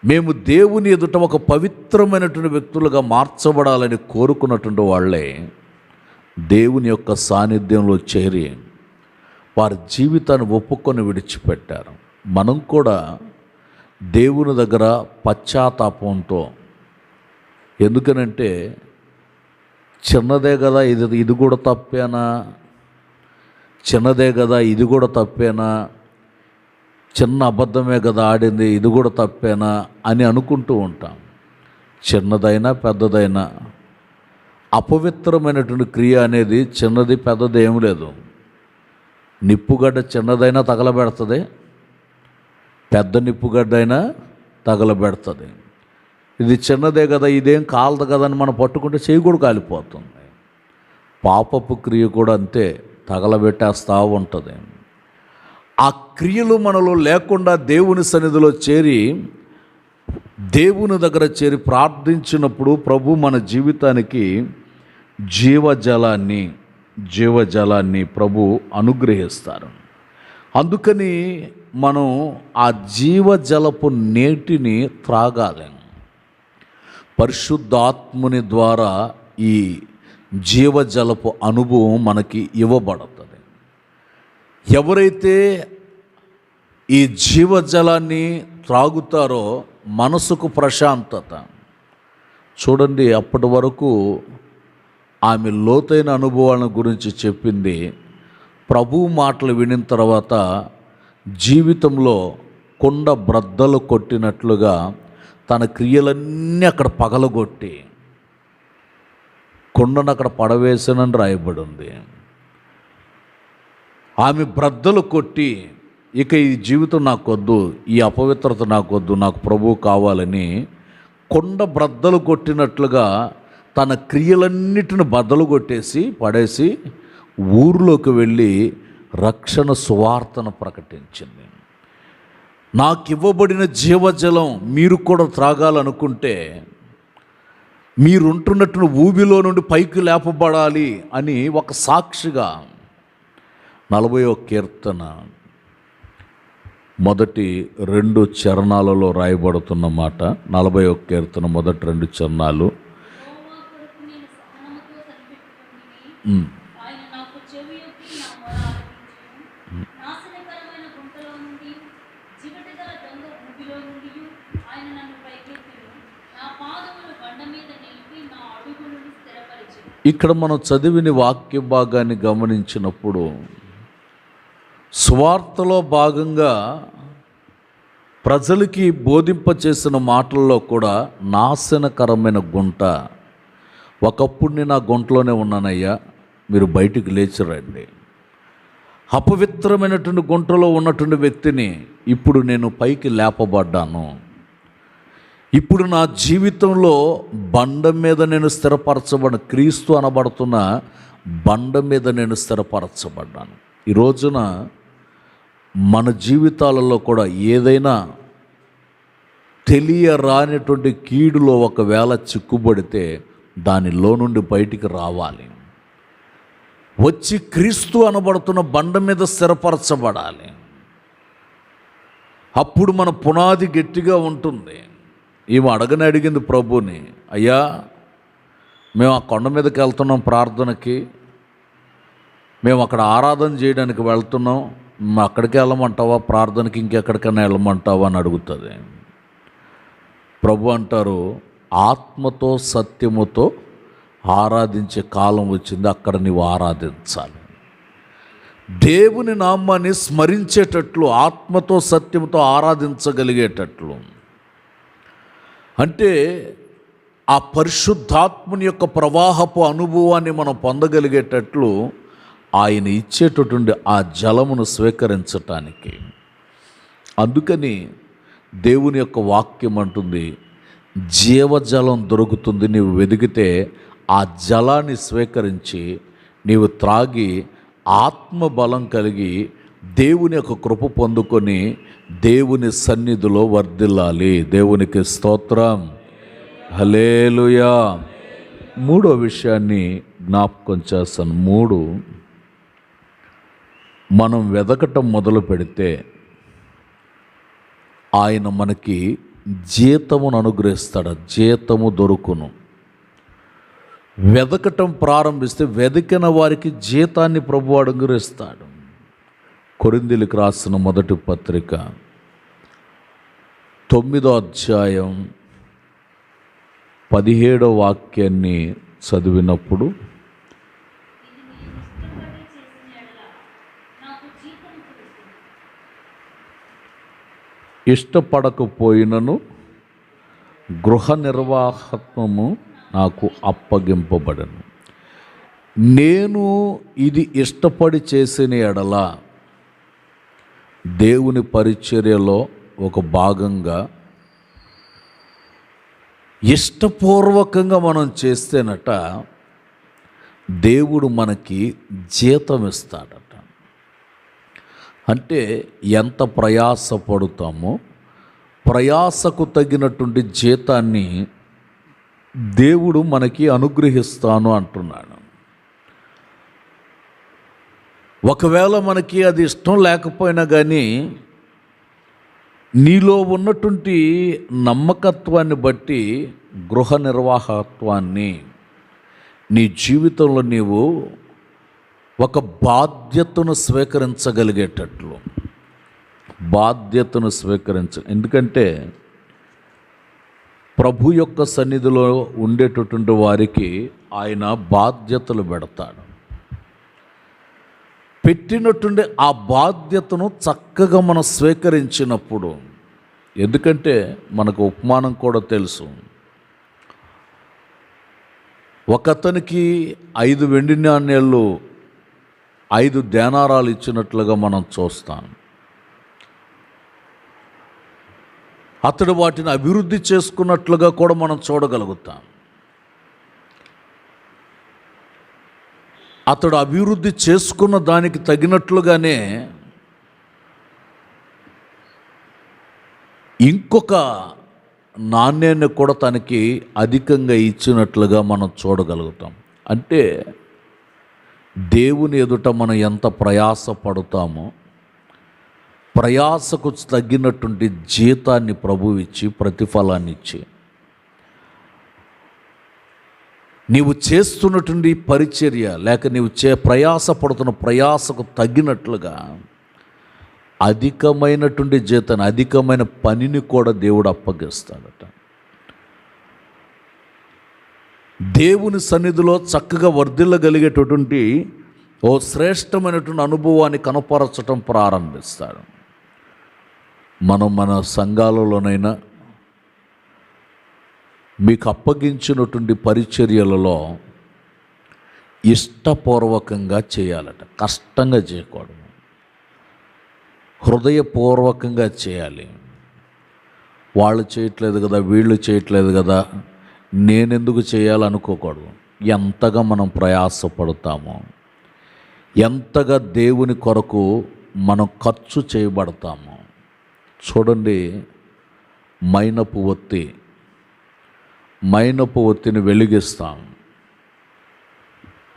మేము దేవుని ఎదుట ఒక పవిత్రమైనటువంటి వ్యక్తులుగా మార్చబడాలని కోరుకున్నటువంటి వాళ్ళే దేవుని యొక్క సాన్నిధ్యంలో చేరి వారి జీవితాన్ని ఒప్పుకొని విడిచిపెట్టారు. మనం కూడా దేవుని దగ్గర పశ్చాత్తాపంతో, ఎందుకనంటే చిన్నదే కదా ఇది కూడా తప్పేనా, చిన్నదే కదా ఇది కూడా తప్పేనా, చిన్న అబద్ధమే కదా ఆడింది ఇది కూడా తప్పేనా అని అనుకుంటూ ఉంటాం. చిన్నదైనా పెద్దదైనా అపవిత్రమైనటువంటి క్రియ అనేది చిన్నది పెద్దది ఏం లేదు. నిప్పుగడ్డ చిన్నదైనా తగలబెడుతుంది, పెద్ద నిప్పుగడ్డ అయినా తగలబెడుతుంది. ఇది చిన్నదే కదా ఇదేం కాలదు కదా అని మనం పట్టుకుంటే చెయ్యి కూడా కాలిపోతుంది. పాపపు క్రియ కూడా అంతే, తగలబెట్టేస్తూ ఉంటుంది. ఆ క్రియలు మనలో లేకుండా దేవుని సన్నిధిలో చేరి దేవుని దగ్గర చేరి ప్రార్థించినప్పుడు ప్రభు మన జీవితానికి జీవజలాన్ని ప్రభు అనుగ్రహిస్తారు. అందుకని మనం ఆ జీవజలపు నీటిని త్రాగాలి. పరిశుద్ధాత్ముని ద్వారా ఈ జీవజలపు అనుభవం మనకి ఇవ్వబడుతుంది. ఎవరైతే ఈ జీవజలాన్ని త్రాగుతారో మనసుకు ప్రశాంతత. చూడండి, అప్పటి వరకు ఆమె లోతైన అనుభవాల గురించి చెప్పింది. ప్రభువు మాటలు వినిన తర్వాత జీవితంలో కొండ బ్రద్దలు కొట్టినట్లుగా తన క్రియలన్నీ అక్కడ పగలగొట్టి కొండను అక్కడ పడవేసానని రాయబడి ఉంది. ఆమె బ్రద్దలు కొట్టి ఇక ఈ జీవితం నాకొద్దు, ఈ అపవిత్రత నాకొద్దు, నాకు ప్రభువు కావాలని కొండ బ్రద్దలు కొట్టినట్లుగా తన క్రియలన్నిటిని బద్దలు కొట్టేసి పడేసి ఊర్లోకి వెళ్ళి రక్షణ సువార్తను ప్రకటించింది. నాకు ఇవ్వబడిన జీవజలం మీరు కూడా త్రాగాలనుకుంటే, మీరుంటున్నట్టు ఊబిలో నుండి పైకి లేపబడాలి అని ఒక సాక్షిగా 40వ కీర్తన మొదటి 2 చరణాలలో రాయబడుతున్న మాట. 40వ కీర్తన మొదటి 2 చరణాలు. ఆయన నాకు చెవియొగ్గి నా మొర ఆలకించును. నాశనకరమైన గుంటలో నుండి చివటిగల దొంగ ఊబిలో నుండి ఆయన నన్ను పైకెత్తును. నా పాదములు బండ మీద నిలిపి నా అడుగులను స్థిరపరిచెను. ఇక్కడ మనం చదివిన వాక్య భాగాన్ని గమనించినప్పుడు సువార్తలో భాగంగా ప్రజలకి బోధింపచేసిన మాటల్లో కూడా నాశనకరమైన గుంట, ఒకప్పుడు నేను ఆ గుంటలోనే ఉన్నానయ్యా, మీరు బయటికి లేచి రండి. అపవిత్రమైనటువంటి గుంటలో ఉన్నటువంటి వ్యక్తిని ఇప్పుడు నేను పైకి లేపబడ్డాను. ఇప్పుడు నా జీవితంలో బండ మీద నేను స్థిరపరచబడిన, క్రీస్తు అనబడుతున్న బండ మీద నేను స్థిరపరచబడ్డాను. ఈ రోజున మన జీవితాలలో కూడా ఏదైనా తెలియరానటువంటి కీడులో ఒకవేళ చిక్కుబడితే దానిలో నుండి బయటికి రావాలి. వచ్చి క్రీస్తు అనబడుతున్న బండ మీద స్థిరపరచబడాలి. అప్పుడు మన పునాది గట్టిగా ఉంటుంది. ఈమె అడిగింది ప్రభుని, అయ్యా మేము ఆ కొండ మీదకి వెళ్తున్నాం ప్రార్థనకి, మేము అక్కడ ఆరాధన చేయడానికి వెళ్తున్నాం, అక్కడికి వెళ్ళమంటావా, ప్రార్థనకి ఇంకెక్కడికైనా వెళ్ళమంటావా అని అడుగుతుంది. ప్రభు అంటారు, ఆత్మతో సత్యముతో ఆరాధించే కాలం వచ్చింది, అక్కడ నీవు ఆరాధించాలి. దేవుని నామాన్ని స్మరించేటట్లు, ఆత్మతో సత్యముతో ఆరాధించగలిగేటట్లు, అంటే ఆ పరిశుద్ధాత్మని యొక్క ప్రవాహపు అనుభవాన్ని మనం పొందగలిగేటట్లు ఆయన ఇచ్చేటటువంటి ఆ జలమును స్వీకరించటానికి. అందుకని దేవుని యొక్క వాక్యం అంటుంది, జీవజలం దొరుకుతుంది, నీవు వెదిగితే ఆ జలాన్ని స్వీకరించి నీవు త్రాగి ఆత్మబలం కలిగి దేవుని యొక్క కృప పొందుకొని దేవుని సన్నిధిలో వర్ధిల్లాలి. దేవునికి స్తోత్రం, హల్లెలూయా. 3వ విషయాన్ని జ్ఞాపకం చేస్తాను. 3, మనం వెదకటం మొదలు పెడితే ఆయన మనకి జీతమును అనుగ్రహిస్తాడు. జీతము దొరుకును. వెదకటం ప్రారంభిస్తే వెదికిన వారికి జీతాన్ని ప్రభువు అనుగ్రహిస్తాడు. కొరింథీయులకు రాసిన మొదటి పత్రిక 9వ అధ్యాయం 17వ వాక్యాన్ని చదివినప్పుడు, ఇష్టపడకపోయినను గృహ నిర్వాహత్వము నాకు అప్పగింపబడను. నేను ఇది ఇష్టపడి చేసిన ఎడల దేవుని పరిచర్యలో ఒక భాగంగా ఇష్టపూర్వకంగా మనం చేస్తేనట దేవుడు మనకి జీతం ఇస్తాడట. అంటే ఎంత ప్రయాసపడుతామో ప్రయాసకు తగినటువంటి జీతాన్ని దేవుడు మనకి అనుగ్రహిస్తాను అంటున్నాడు. ఒకవేళ మనకి అది ఇష్టం లేకపోయినా కానీ నీలో ఉన్నటువంటి నమ్మకత్వాన్ని బట్టి గృహ నిర్వాహత్వాన్ని నీ జీవితంలో నీవు ఒక బాధ్యతను స్వీకరించగలిగేటట్లు ఎందుకంటే ప్రభు యొక్క సన్నిధిలో ఉండేటటువంటి వారికి ఆయన బాధ్యతలు పెడతాడు. పెట్టినటువంటి ఆ బాధ్యతను చక్కగా మనం స్వీకరించినప్పుడు, ఎందుకంటే మనకు ఉపమానం కూడా తెలుసు. ఒకతనికి 5 వెండి నాణేళ్ళు 5 దేనారాలు ఇచ్చినట్లుగా మనం చూస్తాం. అతడు వాటిని అభివృద్ధి చేసుకున్నట్లుగా కూడా మనం చూడగలుగుతాం. అతడు అభివృద్ధి చేసుకున్న దానికి తగినట్లుగానే ఇంకొక నాణ్యాన్ని కూడా తనకి అధికంగా ఇచ్చినట్లుగా మనం చూడగలుగుతాం. అంటే దేవుని ఎదుట మనం ఎంత ప్రయాసపడతామో ప్రయాసకు తగ్గినటువంటి జీతాన్ని ప్రభువు ఇచ్చి ప్రతిఫలాన్ని ఇచ్చి నీవు చేస్తున్నటువంటి పరిచర్య లేక నీవు ప్రయాసపడుతున్న ప్రయాసకు తగ్గినట్లుగా అధికమైనటువంటి జీతాన్ని అధికమైన పనిని కూడా దేవుడు అప్పగిస్తాడట. దేవుని సన్నిధిలో చక్కగా వర్ధిల్లగలిగేటటువంటి ఓ శ్రేష్టమైనటువంటి అనుభవాన్ని కనపరచటం ప్రారంభిస్తాడు. మనం మన సంఘాలలోనైనా మీకు అప్పగించినటువంటి పరిచర్యలలో ఇష్టపూర్వకంగా చేయాలట. కష్టంగా చేయకూడదు, హృదయపూర్వకంగా చేయాలి. వాళ్ళు చేయట్లేదు కదా, వీళ్ళు చేయట్లేదు కదా, నేనెందుకు చేయాలనుకోకూడదు. ఎంతగా మనం ప్రయాసపడతామో, ఎంతగా దేవుని కొరకు మనం ఖర్చు చేయబడతామో. చూడండి, మైనపు ఒత్తిని వెలిగిస్తాం.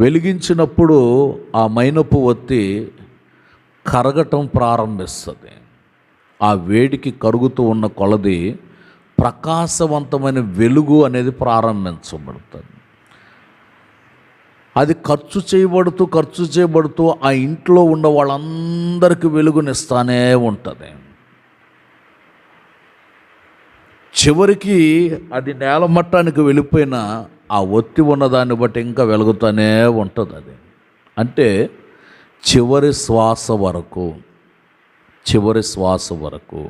వెలిగించినప్పుడు ఆ మైనపు ఒత్తి కరగటం ప్రారంభిస్తుంది. ఆ వేడికి కరుగుతూ ఉన్న కొలది ప్రకాశవంతమైన వెలుగు అనేది ప్రారంభించబడుతుంది. అది ఖర్చు చేయబడుతూ ఆ ఇంట్లో ఉన్న వాళ్ళందరికీ వెలుగునిస్తానే ఉంటుంది. చివరికి అది నేల మట్టానికి వెళ్ళిపోయిన ఆ ఒత్తి ఉన్నదాన్ని బట్టి ఇంకా వెలుగుతూనే ఉంటుంది. అది అంటే చివరి శ్వాస వరకు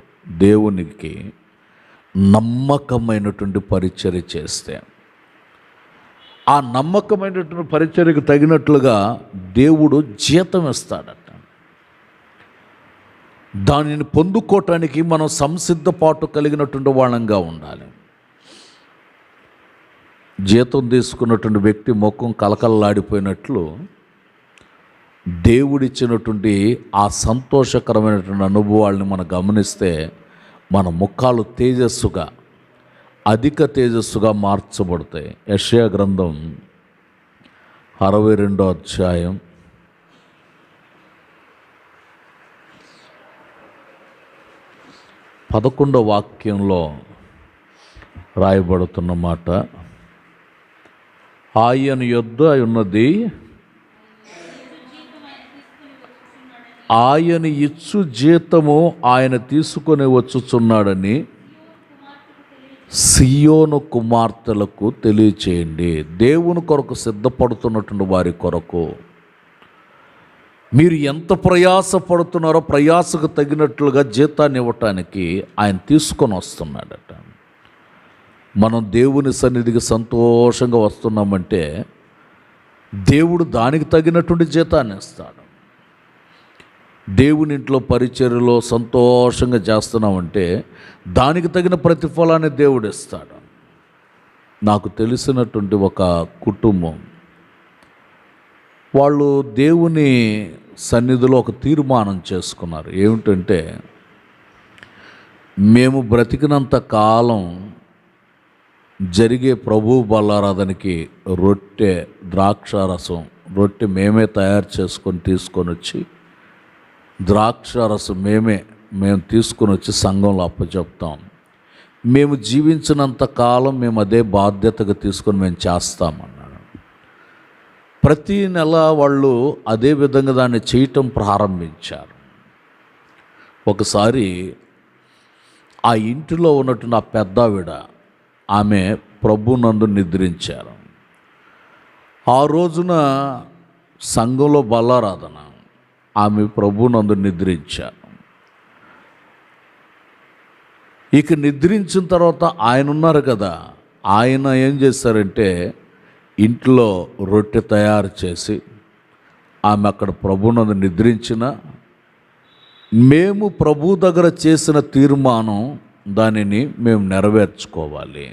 దేవునికి నమ్మకమైనటువంటి పరిచర్య చేస్తే ఆ నమ్మకమైనటువంటి పరిచర్యకు తగినట్లుగా దేవుడు జీతం ఇస్తాడట. దానిని పొందుకోవటానికి మనం సంసిద్ధపాటు కలిగినటువంటి వాళ్ళంగా ఉండాలి. జీతం తీసుకున్నటువంటి వ్యక్తి ముఖం కలకలలాడిపోయినట్లు దేవుడిచ్చినటువంటి ఆ సంతోషకరమైనటువంటి అనుభవాల్ని మనం గమనిస్తే మన ముఖాలు అధిక తేజస్సుగా మార్చబడతాయి. యెషయా గ్రంథం 62వ అధ్యాయం 11వ వాక్యంలో రాయబడుతున్న మాట, ఆయన యొద్ద ఉన్నది ఆయన ఇచ్చు జీతము ఆయన తీసుకొని వచ్చుచున్నాడని సియోను కుమార్తెలకు తెలియచేయండి. దేవుని కొరకు సిద్ధపడుతున్నటువంటి వారి కొరకు మీరు ఎంత ప్రయాసపడుతున్నారో ప్రయాసకు తగినట్లుగా జీతాన్ని ఇవ్వటానికి ఆయన తీసుకొని వస్తున్నాడట. మనం దేవుని సన్నిధికి సంతోషంగా వస్తున్నామంటే దేవుడు దానికి తగినటువంటి జీతాన్ని ఇస్తాడు. దేవుని ఇంట్లో పరిచర్యలో సంతోషంగా చేస్తున్నామంటే దానికి తగిన ప్రతిఫలాన్ని దేవుడు ఇస్తాడు. నాకు తెలిసినటువంటి ఒక కుటుంబం, వాళ్ళు దేవుని సన్నిధిలో ఒక తీర్మానం చేసుకున్నారు. ఏమిటంటే, మేము బ్రతికినంత కాలం జరిగే ప్రభు బలారాధనకి రొట్టె, ద్రాక్షారసం, రొట్టె మేమే తయారు చేసుకొని తీసుకొని వచ్చి, ద్రాక్షారసం మేము తీసుకొని వచ్చి సంఘంలో అప్పచెప్తాం. మేము జీవించినంత కాలం మేము అదే బాధ్యతగా తీసుకొని మేము చేస్తామన్నాడు. ప్రతి నెల వాళ్ళు అదే విధంగా దాన్ని చేయటం ప్రారంభించారు. ఒకసారి ఆ ఇంటిలో ఉన్నటువంటి ఆ పెద్దావిడ, ఆమె ప్రభునందు నిద్రించారు. ఆ రోజున సంఘంలో బలారాధన, ఆమె ప్రభునందు నిద్రించారు. ఇక నిద్రించిన తర్వాత ఆయన ఉన్నారు కదా, ఆయన ఏం చేశారంటే ఇంట్లో రొట్టె తయారు చేసి, ఆమె అక్కడ ప్రభునందు నిద్రించిన, మేము ప్రభు దగ్గర చేసిన తీర్మానం దానిని మేము నెరవేర్చుకోవాలి.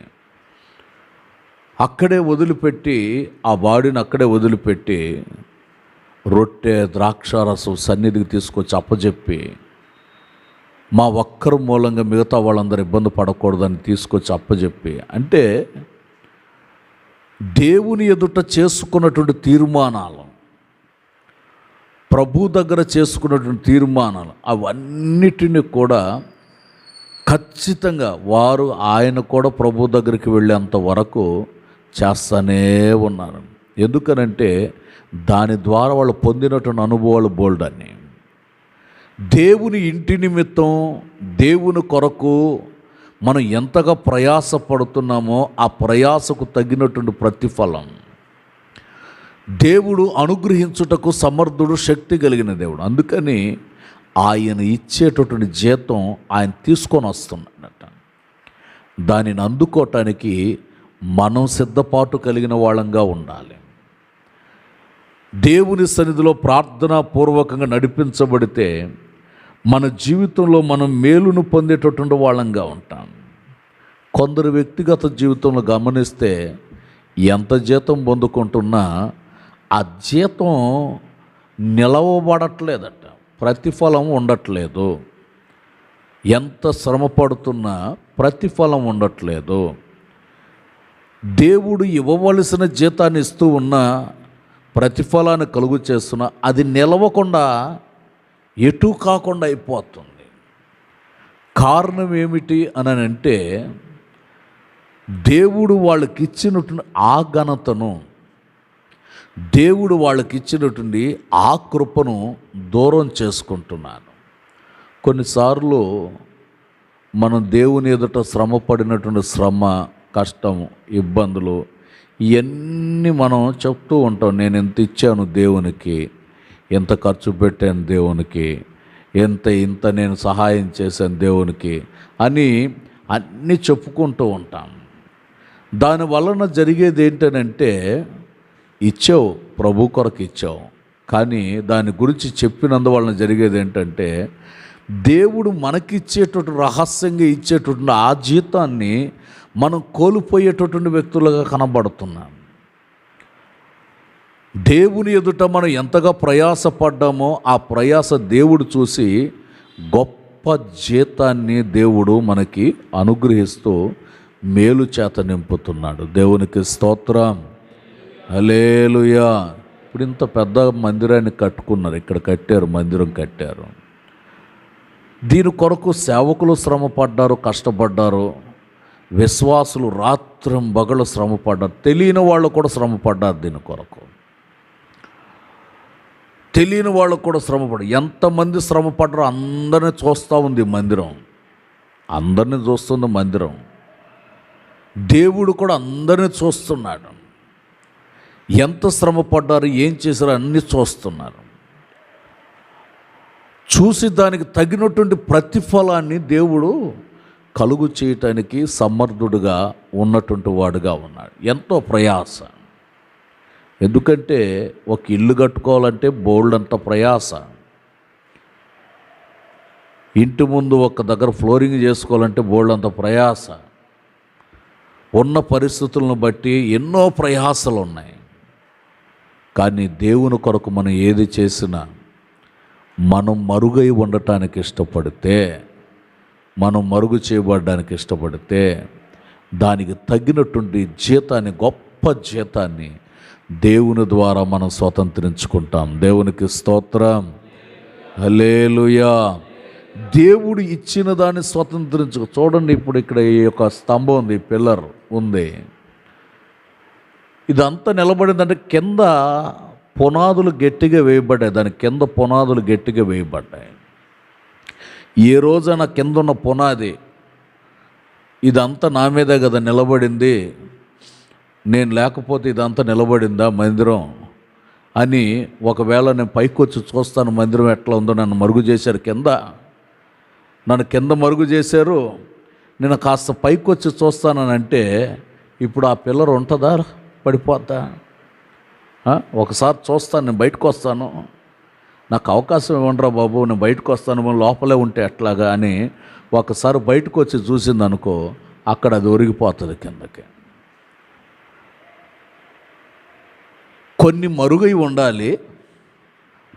అక్కడే వదిలిపెట్టి, ఆ బాడీని అక్కడే వదిలిపెట్టి రొట్టె, ద్రాక్షారసం సన్నిధికి తీసుకొచ్చి అప్పచెప్పి, మా ఒక్కరి మూలంగా మిగతా వాళ్ళందరూ ఇబ్బంది పడకూడదని తీసుకొచ్చి అప్పచెప్పి, అంటే దేవుని ఎదుట చేసుకున్నటువంటి తీర్మానాలు, ప్రభు దగ్గర చేసుకున్నటువంటి తీర్మానాలు, అవన్నిటిని కూడా ఖచ్చితంగా వారు ఆయన కూడా ప్రభు దగ్గరికి వెళ్ళేంత వరకు చేస్తూనే ఉన్నారు. ఎందుకనంటే దాని ద్వారా వాళ్ళు పొందినటువంటి అనుభవాలు బోల్డని. దేవుని ఇంటి నిమిత్తం, దేవుని కొరకు మనం ఎంతగా ప్రయాసపడుతున్నామో ఆ ప్రయాసకు తగినటువంటి ప్రతిఫలం దేవుడు అనుగ్రహించుటకు సమర్థుడు, శక్తి కలిగిన దేవుడు. అందుకని ఆయన ఇచ్చేటటువంటి జీతం ఆయన తీసుకొని వస్తున్నాడట. దానిని అందుకోవటానికి మనం సిద్ధపాటు కలిగిన వాళ్ళంగా ఉండాలి. దేవుని సన్నిధిలో ప్రార్థనాపూర్వకంగా నడిపించబడితే మన జీవితంలో మనం మేలును పొందేటటువంటి వాళ్ళంగా ఉంటాం. కొందరు వ్యక్తిగత జీవితంలో గమనిస్తే ఎంత జీతం పొందుకుంటున్నా ఆ జీతం నిలవబడట్లేదట, ప్రతిఫలం ఉండట్లేదు. ఎంత శ్రమ పడుతున్నా ప్రతిఫలం ఉండట్లేదు. దేవుడు ఇవ్వవలసిన జీతాన్ని ఇస్తూ ఉన్నా, ప్రతిఫలాన్ని కలుగు చేస్తున్నా, అది నిలవకుండా ఎటు కాకుండా అయిపోతుంది. కారణం ఏమిటి అని అంటే, దేవుడు వాళ్ళకి ఇచ్చినటువంటి ఆ ఘనతను, దేవుడు వాళ్ళకి ఇచ్చినటువంటి ఆ కృపను దూరం చేసుకుంటున్నాను. కొన్నిసార్లు మనం దేవుని ఎదుట శ్రమ పడినటువంటి శ్రమ, కష్టము, ఇబ్బందులు ఇవన్నీ మనం చెప్తూ ఉంటాం. నేను ఎంత ఇచ్చాను దేవునికి, ఎంత ఖర్చు పెట్టాను దేవునికి, ఇంత నేను సహాయం చేశాను దేవునికి అని అన్నీ చెప్పుకుంటూ ఉంటాం. దానివలన జరిగేది ఏంటనంటే, ఇచ్చావు, ప్రభు కొరకు ఇచ్చావు, కానీ దాని గురించి చెప్పినందువలన జరిగేది ఏంటంటే, దేవుడు మనకిచ్చేటటువంటి, రహస్యంగా ఇచ్చేటటువంటి ఆ జీతాన్ని మనం కోల్పోయేటటువంటి వ్యక్తులుగా కనబడుతున్నాం. దేవుని ఎదుట మనం ఎంతగా ప్రయాసపడ్డామో ఆ ప్రయాస దేవుడు చూసి గొప్ప జీతాన్ని దేవుడు మనకి అనుగ్రహిస్తూ మేలు చేత నింపుతున్నాడు. దేవునికి స్తోత్రం, హల్లెలూయా. ఇప్పుడు ఇంత పెద్ద మందిరాన్ని కట్టుకున్నారు, ఇక్కడ కట్టారు, మందిరం కట్టారు. దీని కొరకు సేవకులు శ్రమ పడ్డారు, కష్టపడ్డారు. విశ్వాసులు రాత్రింబగళ్ళు శ్రమపడ్డారు. తెలియని వాళ్ళు కూడా శ్రమపడ్డారు దీని కొరకు. తెలియని వాళ్ళకు కూడా శ్రమపడ్డారు. ఎంతమంది శ్రమపడ్డారో అందరినీ చూస్తూ ఉంది మందిరం. అందరినీ చూస్తుంది మందిరం. దేవుడు కూడా అందరినీ చూస్తున్నాడు. ఎంత శ్రమపడ్డారు, ఏం చేశారో అన్నీ చూస్తున్నారు. చూసి దానికి తగినటువంటి ప్రతిఫలాన్ని దేవుడు కలుగు చేయటానికి సమర్థుడుగా ఉన్నటువంటి వాడుగా ఉన్నాడు. ఎంతో ప్రయాస. ఎందుకంటే ఒక ఇల్లు కట్టుకోవాలంటే బోల్డంత ప్రయాస. ఇంటి ముందు ఒక దగ్గర ఫ్లోరింగ్ చేసుకోవాలంటే బోల్డంత ప్రయాస. ఉన్న పరిస్థితులను బట్టి ఎన్నో ప్రయాసలు ఉన్నాయి. కానీ దేవుని కొరకు మనం ఏది చేసినా మనం మరుగై ఉండటానికి ఇష్టపడితే, మనం మరుగు చేయబడడానికి ఇష్టపడితే దానికి తగినటువంటి జీతాన్ని, గొప్ప జీతాన్ని దేవుని ద్వారా మనం స్వతంత్రించుకుంటాం. దేవునికి స్తోత్రం, హల్లెలూయా. దేవుడు ఇచ్చిన దాన్ని చూడండి, ఇప్పుడు ఇక్కడ ఈ యొక్క స్తంభం ఉంది, పిల్లర్ ఉంది. ఇదంతా నిలబడిందంటే కింద పునాదులు గట్టిగా వేయబడ్డాయి. దాని కింద పునాదులు గట్టిగా వేయబడ్డాయి. ఏ రోజైనా కింద ఉన్న పునాది ఇదంతా నా మీదే కదా నిలబడింది, నేను లేకపోతే ఇదంతా నిలబడిందా మందిరం అని ఒకవేళ నేను పైకి వచ్చి చూస్తాను మందిరం ఎట్లా ఉందో. నన్ను మరుగు చేశారు కింద, నన్ను కింద మరుగు చేశారు, నేను కాస్త పైకి వచ్చి చూస్తానంటే ఇప్పుడు ఆ పిల్లర్ ఉంటుందా, పడిపోద్దా? ఒకసారి చూస్తాను, నేను బయటకు వస్తాను, నాకు అవకాశం ఇవ్వండిరా బాబు, నేను బయటకు వస్తాను, లోపలే ఉంటే ఎట్లాగా అని ఒకసారి బయటకు వచ్చి చూసిందనుకో, అక్కడ అది ఒరిగిపోతుంది కిందకి. కొన్ని మరుగై ఉండాలి,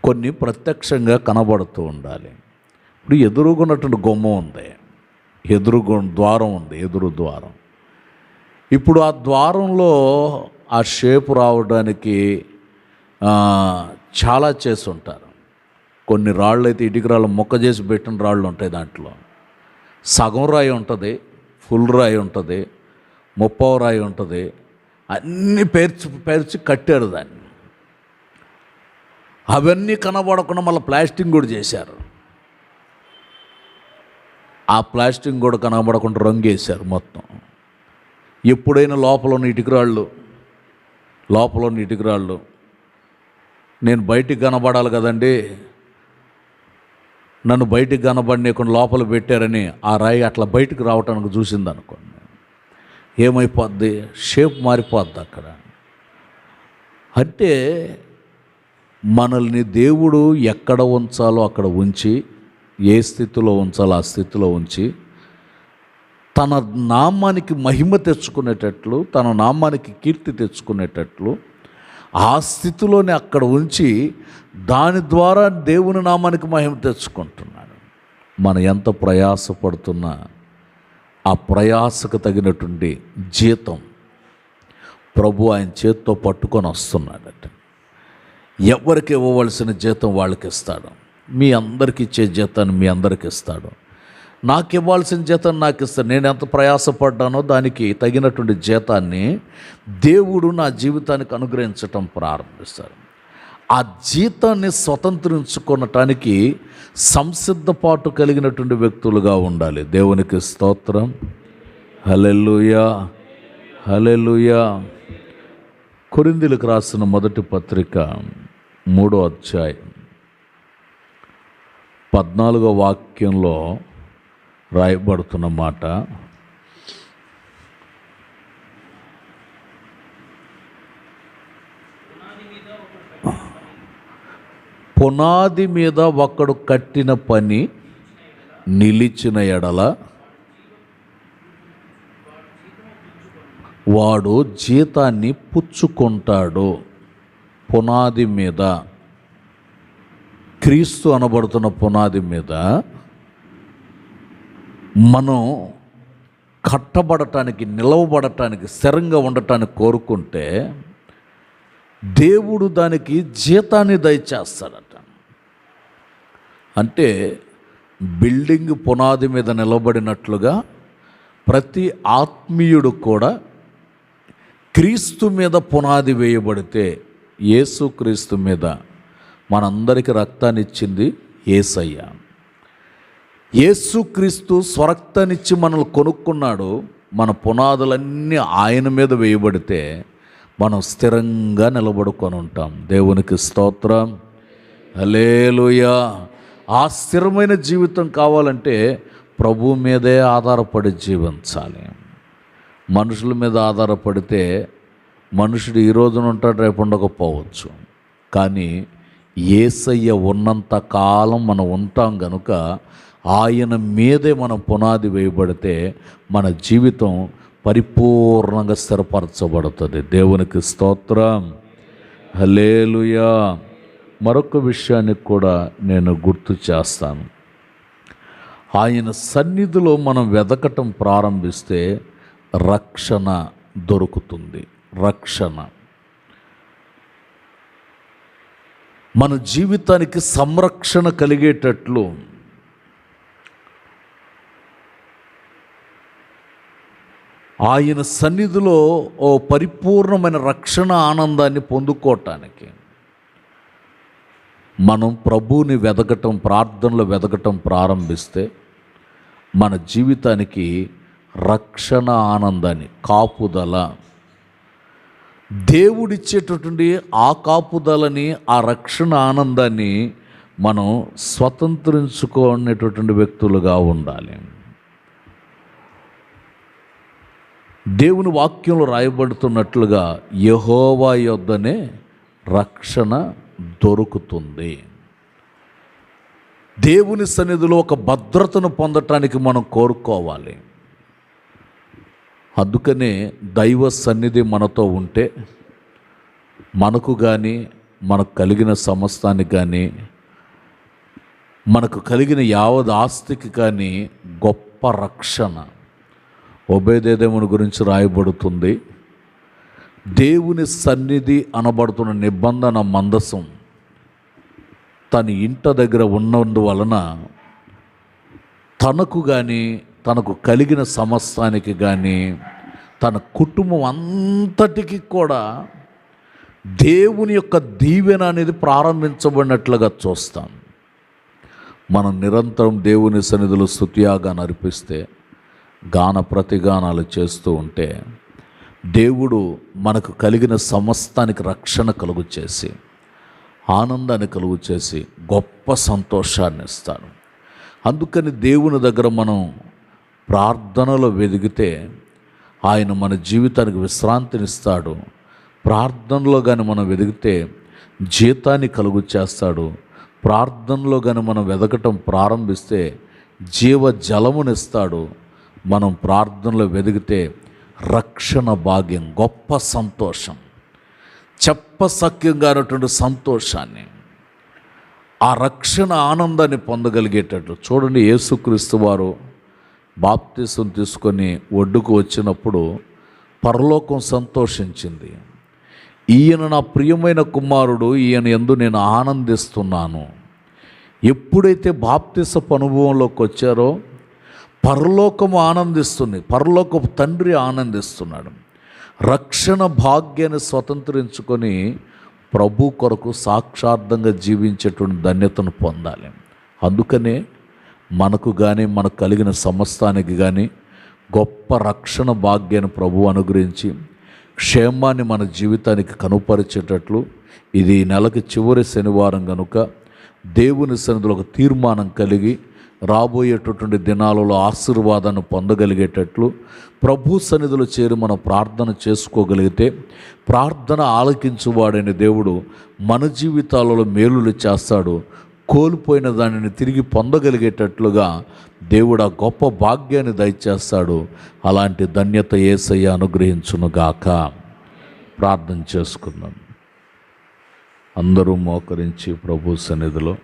కొన్ని ప్రత్యక్షంగా కనబడుతూ ఉండాలి. ఇప్పుడు ఎదురుగున్నటువంటి గుమ్మం ఉంది, ద్వారం ఉంది, ఎదురు ద్వారం. ఇప్పుడు ఆ ద్వారంలో ఆ షేపు రావడానికి చాలా చేసి ఉంటారు. కొన్ని రాళ్ళు అయితే ఇటుక రాళ్ళు మొక్క చేసి పెట్టిన రాళ్ళు ఉంటాయి. దాంట్లో సగం రాయి ఉంటుంది, ఫుల్ రాయి ఉంటుంది, ముప్పావు రాయి ఉంటుంది. అన్నీ పేర్చి కట్టారు దాన్ని. అవన్నీ కనబడకుండా మళ్ళీ ప్లాస్టింగ్ కూడా చేశారు. ఆ ప్లాస్టింగ్ కూడా కనబడకుండా రంగు వేశారు మొత్తం. ఎప్పుడైనా లోపల ఉన్న ఇటుక రాళ్ళు నేను బయటికి కనబడాలి కదండి, నన్ను బయటికి కనబడలేకుండా లోపల పెట్టారని ఆ రాయి అట్లా బయటికి రావటానికి చూసింది అనుకోండి, ఏమైపోద్ది? షేప్ మారిపోద్ది అక్కడ. అంటే మనల్ని దేవుడు ఎక్కడ ఉంచాలో అక్కడ ఉంచి, ఏ స్థితిలో ఉంచాలో ఆ స్థితిలో ఉంచి, తన నామానికి మహిమ తెచ్చుకునేటట్లు, తన నామానికి కీర్తి తెచ్చుకునేటట్లు ఆ స్థితిలోనే అక్కడ ఉంచి దాని ద్వారా దేవుని నామానికి మహిమ తెచ్చుకుంటున్నాడు. మనం ఎంత ప్రయాసపడుతున్నా ఆ ప్రయాసకు తగినటువంటి జీతం ప్రభు ఆయన చేత్తో పట్టుకొని వస్తున్నాడట. ఎవరికి ఇవ్వవలసిన జీతం వాళ్ళకి ఇస్తాడు. మీ అందరికి ఇచ్చే జీతాన్ని మీ అందరికి ఇస్తాడు. నాకు ఇవ్వాల్సిన జీతాన్ని నాకు ఇస్తాడు. నేను ఎంత ప్రయాసపడ్డానో దానికి తగినటువంటి జీతాన్ని దేవుడు నా జీవితానికి అనుగ్రహించటం ప్రారంభిస్తాడు. ఆ జీతాన్ని స్వతంత్రించుకొనటానికి సంసిద్ధపాటు కలిగినటువంటి వ్యక్తులుగా ఉండాలి. దేవునికి స్తోత్రం, హల్లెలూయా, హల్లెలూయా. కొరింథీయులకు రాసిన మొదటి పత్రిక 3వ అధ్యాయం 14వ వాక్యంలో రాయబడుతున్న మాట, పునాది మీద ఒకడు కట్టిన పని నిలిచిన ఎడల వాడు జీతాన్ని పుచ్చుకుంటాడు. పునాది మీద, క్రీస్తు అనబడుతున్న పునాది మీద మనం కట్టబడటానికి, నిలవబడటానికి, స్థిరంగా ఉండటానికి కోరుకుంటే దేవుడు దానికి జీతాన్ని దయచేస్తాడట. అంటే బిల్డింగ్ పునాది మీద నిలబడినట్లుగా ప్రతి ఆత్మీయుడు కూడా క్రీస్తు మీద పునాది వేయబడితే, యేసుక్రీస్తు మీద మనందరికీ రక్తాన్ని ఇచ్చింది యేసయ్య. యేసుక్రీస్తు స్వరక్తాన్నిచ్చి మనల్ని కొనుక్కున్నాడు. మన పునాదులన్నీ ఆయన మీద వేయబడితే మనం స్థిరంగా నిలబడుకొని ఉంటాం. దేవునికి స్తోత్రం, హల్లెలూయా. ఆ స్థిరమైన జీవితం కావాలంటే ప్రభు మీదే ఆధారపడి జీవించాలి. మనుషుల మీద ఆధారపడితే మనుషుడు ఈ రోజున ఉంటాడు, రేపు ఉండకపోవచ్చు. కానీ యేసయ్య ఉన్నంత కాలం మనం ఉంటాం గనుక ఆయన మీదే మనం పునాది వేయబడితే మన జీవితం పరిపూర్ణంగా స్థిరపరచబడుతుంది. దేవునికి స్తోత్రం, హల్లెలూయా. మరొక విషయాన్ని కూడా నేను గుర్తు చేస్తాను. ఆయన సన్నిధిలో మనం వెదకటం ప్రారంభిస్తే రక్షణ దొరుకుతుంది. రక్షణ మన జీవితానికి సంరక్షణ కలిగేటట్లు ఆయన సన్నిధిలో ఓ పరిపూర్ణమైన రక్షణ ఆనందాన్ని పొందుకోవటానికి మనం ప్రభువుని వెదకటం, ప్రార్థనలో వెదకటం ప్రారంభిస్తే మన జీవితానికి రక్షణ ఆనందాన్ని, కాపుదల, దేవుడిచ్చేటటువంటి ఆ కాపుదలని, ఆ రక్షణ ఆనందాన్ని మనం స్వతంత్రించుకునేటటువంటి వ్యక్తులుగా ఉండాలి. దేవుని వాక్యంలో రాయబడుతున్నట్లుగా యెహోవా యొద్దనే రక్షణ దొరుకుతుంది. దేవుని సన్నిధిలో ఒక భద్రతను పొందటానికి మనం కోరుకోవాలి. అందుకనే దైవ సన్నిధి మనతో ఉంటే మనకు కానీ, మనకు కలిగిన సమస్తానికి కానీ, మనకు కలిగిన యావత్ ఆస్తికి కానీ గొప్ప రక్షణ. ఒబేదెదోమును గురించి రాయబడుతుంది, దేవుని సన్నిధి అనబడుతున్న నిబంధన మందసం తన ఇంట దగ్గర ఉన్నందువలన తనకు కానీ, తనకు కలిగిన సమస్తానికి కానీ, తన కుటుంబం అంతటికి కూడా దేవుని యొక్క దీవెన అనేది ప్రారంభించబడినట్లుగా చూస్తాం. మనం నిరంతరం దేవుని సన్నిధిలో స్తుతియాగాన్ని అర్పిస్తే, గాన ప్రతిగానాలు చేస్తూ ఉంటే దేవుడు మనకు కలిగిన సమస్తానికి రక్షణ కలుగు చేసి, ఆనందాన్ని కలుగు చేసి, గొప్ప సంతోషాన్ని ఇస్తాడు. అందుకని దేవుని దగ్గర మనం ప్రార్థనలో వెదిగితే ఆయన మన జీవితానికి విశ్రాంతినిస్తాడు. ప్రార్థనలో కానీ మనం వెదిగితే జీతాన్ని కలుగు చేస్తాడు. ప్రార్థనలో కానీ మనం వెదకటం ప్రారంభిస్తే జీవ జలమునిస్తాడు. మనం ప్రార్థనలో వెదిగితే రక్షణ భాగ్యం, గొప్ప సంతోషం, చెప్పసఖ్యంగా అనేటువంటి సంతోషాన్ని, ఆ రక్షణ ఆనందాన్ని పొందగలిగేటట్లు చూడండి. యేసుక్రీస్తు వారు బాప్తిసం తీసుకొని ఒడ్డుకు వచ్చినప్పుడు పరలోకం సంతోషించింది. ఈయన నా ప్రియమైన కుమారుడు, ఈయన యందు నేను ఆనందిస్తున్నాను. ఎప్పుడైతే బాప్తిసపు అనుభవంలోకి వచ్చారో పరలోకము ఆనందిస్తుంది, పరలోకపు తండ్రి ఆనందిస్తున్నాడు. రక్షణ భాగ్యాన్ని స్వతంత్రించుకొని ప్రభు కొరకు సాక్షార్థంగా జీవించేటువంటి ధన్యతను పొందాలి. అందుకనే మనకు కానీ, మనకు కలిగిన సమస్తానికి కానీ గొప్ప రక్షణ భాగ్యాన్ని ప్రభు అనుగ్రహించి క్షేమాన్ని మన జీవితానికి కనుపరిచేటట్లు, ఇది ఈ నెలకి చివరి శనివారం కనుక దేవుని సన్నిధిలో ఒక తీర్మానం కలిగి రాబోయేటటువంటి దినాలలో ఆశీర్వాదాన్ని పొందగలిగేటట్లు ప్రభు సన్నిధిలో చేరి మనం ప్రార్థన చేసుకోగలిగితే, ప్రార్థన ఆలకించువాడైన దేవుడు మన జీవితాలలో మేలులు చేస్తాడు. కోల్పోయిన దానిని తిరిగి పొందగలిగేటట్లుగా దేవుడు ఆ గొప్ప భాగ్యాన్ని దయచేస్తాడు. అలాంటి ధన్యత యేసయ్య అనుగ్రహించునుగాక. ప్రార్థన చేసుకుందాం. అందరూ మోకరించి ప్రభు సన్నిధిలో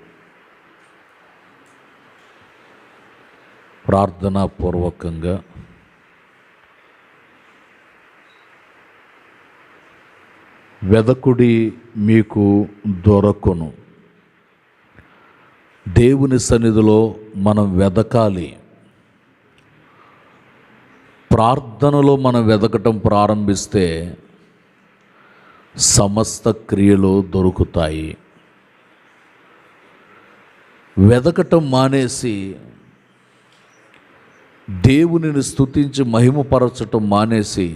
ప్రార్థనాపూర్వకంగా వెదకుడి మీకు దొరకును. దేవుని సన్నిధిలో మనం వెదకాలి. ప్రార్థనలో మనం వెతకటం ప్రారంభిస్తే సమస్త క్రియలు దొరుకుతాయి. వెతకటం మానేసి దేవునిని స్తుతించి మహిమపరచటం మానేసి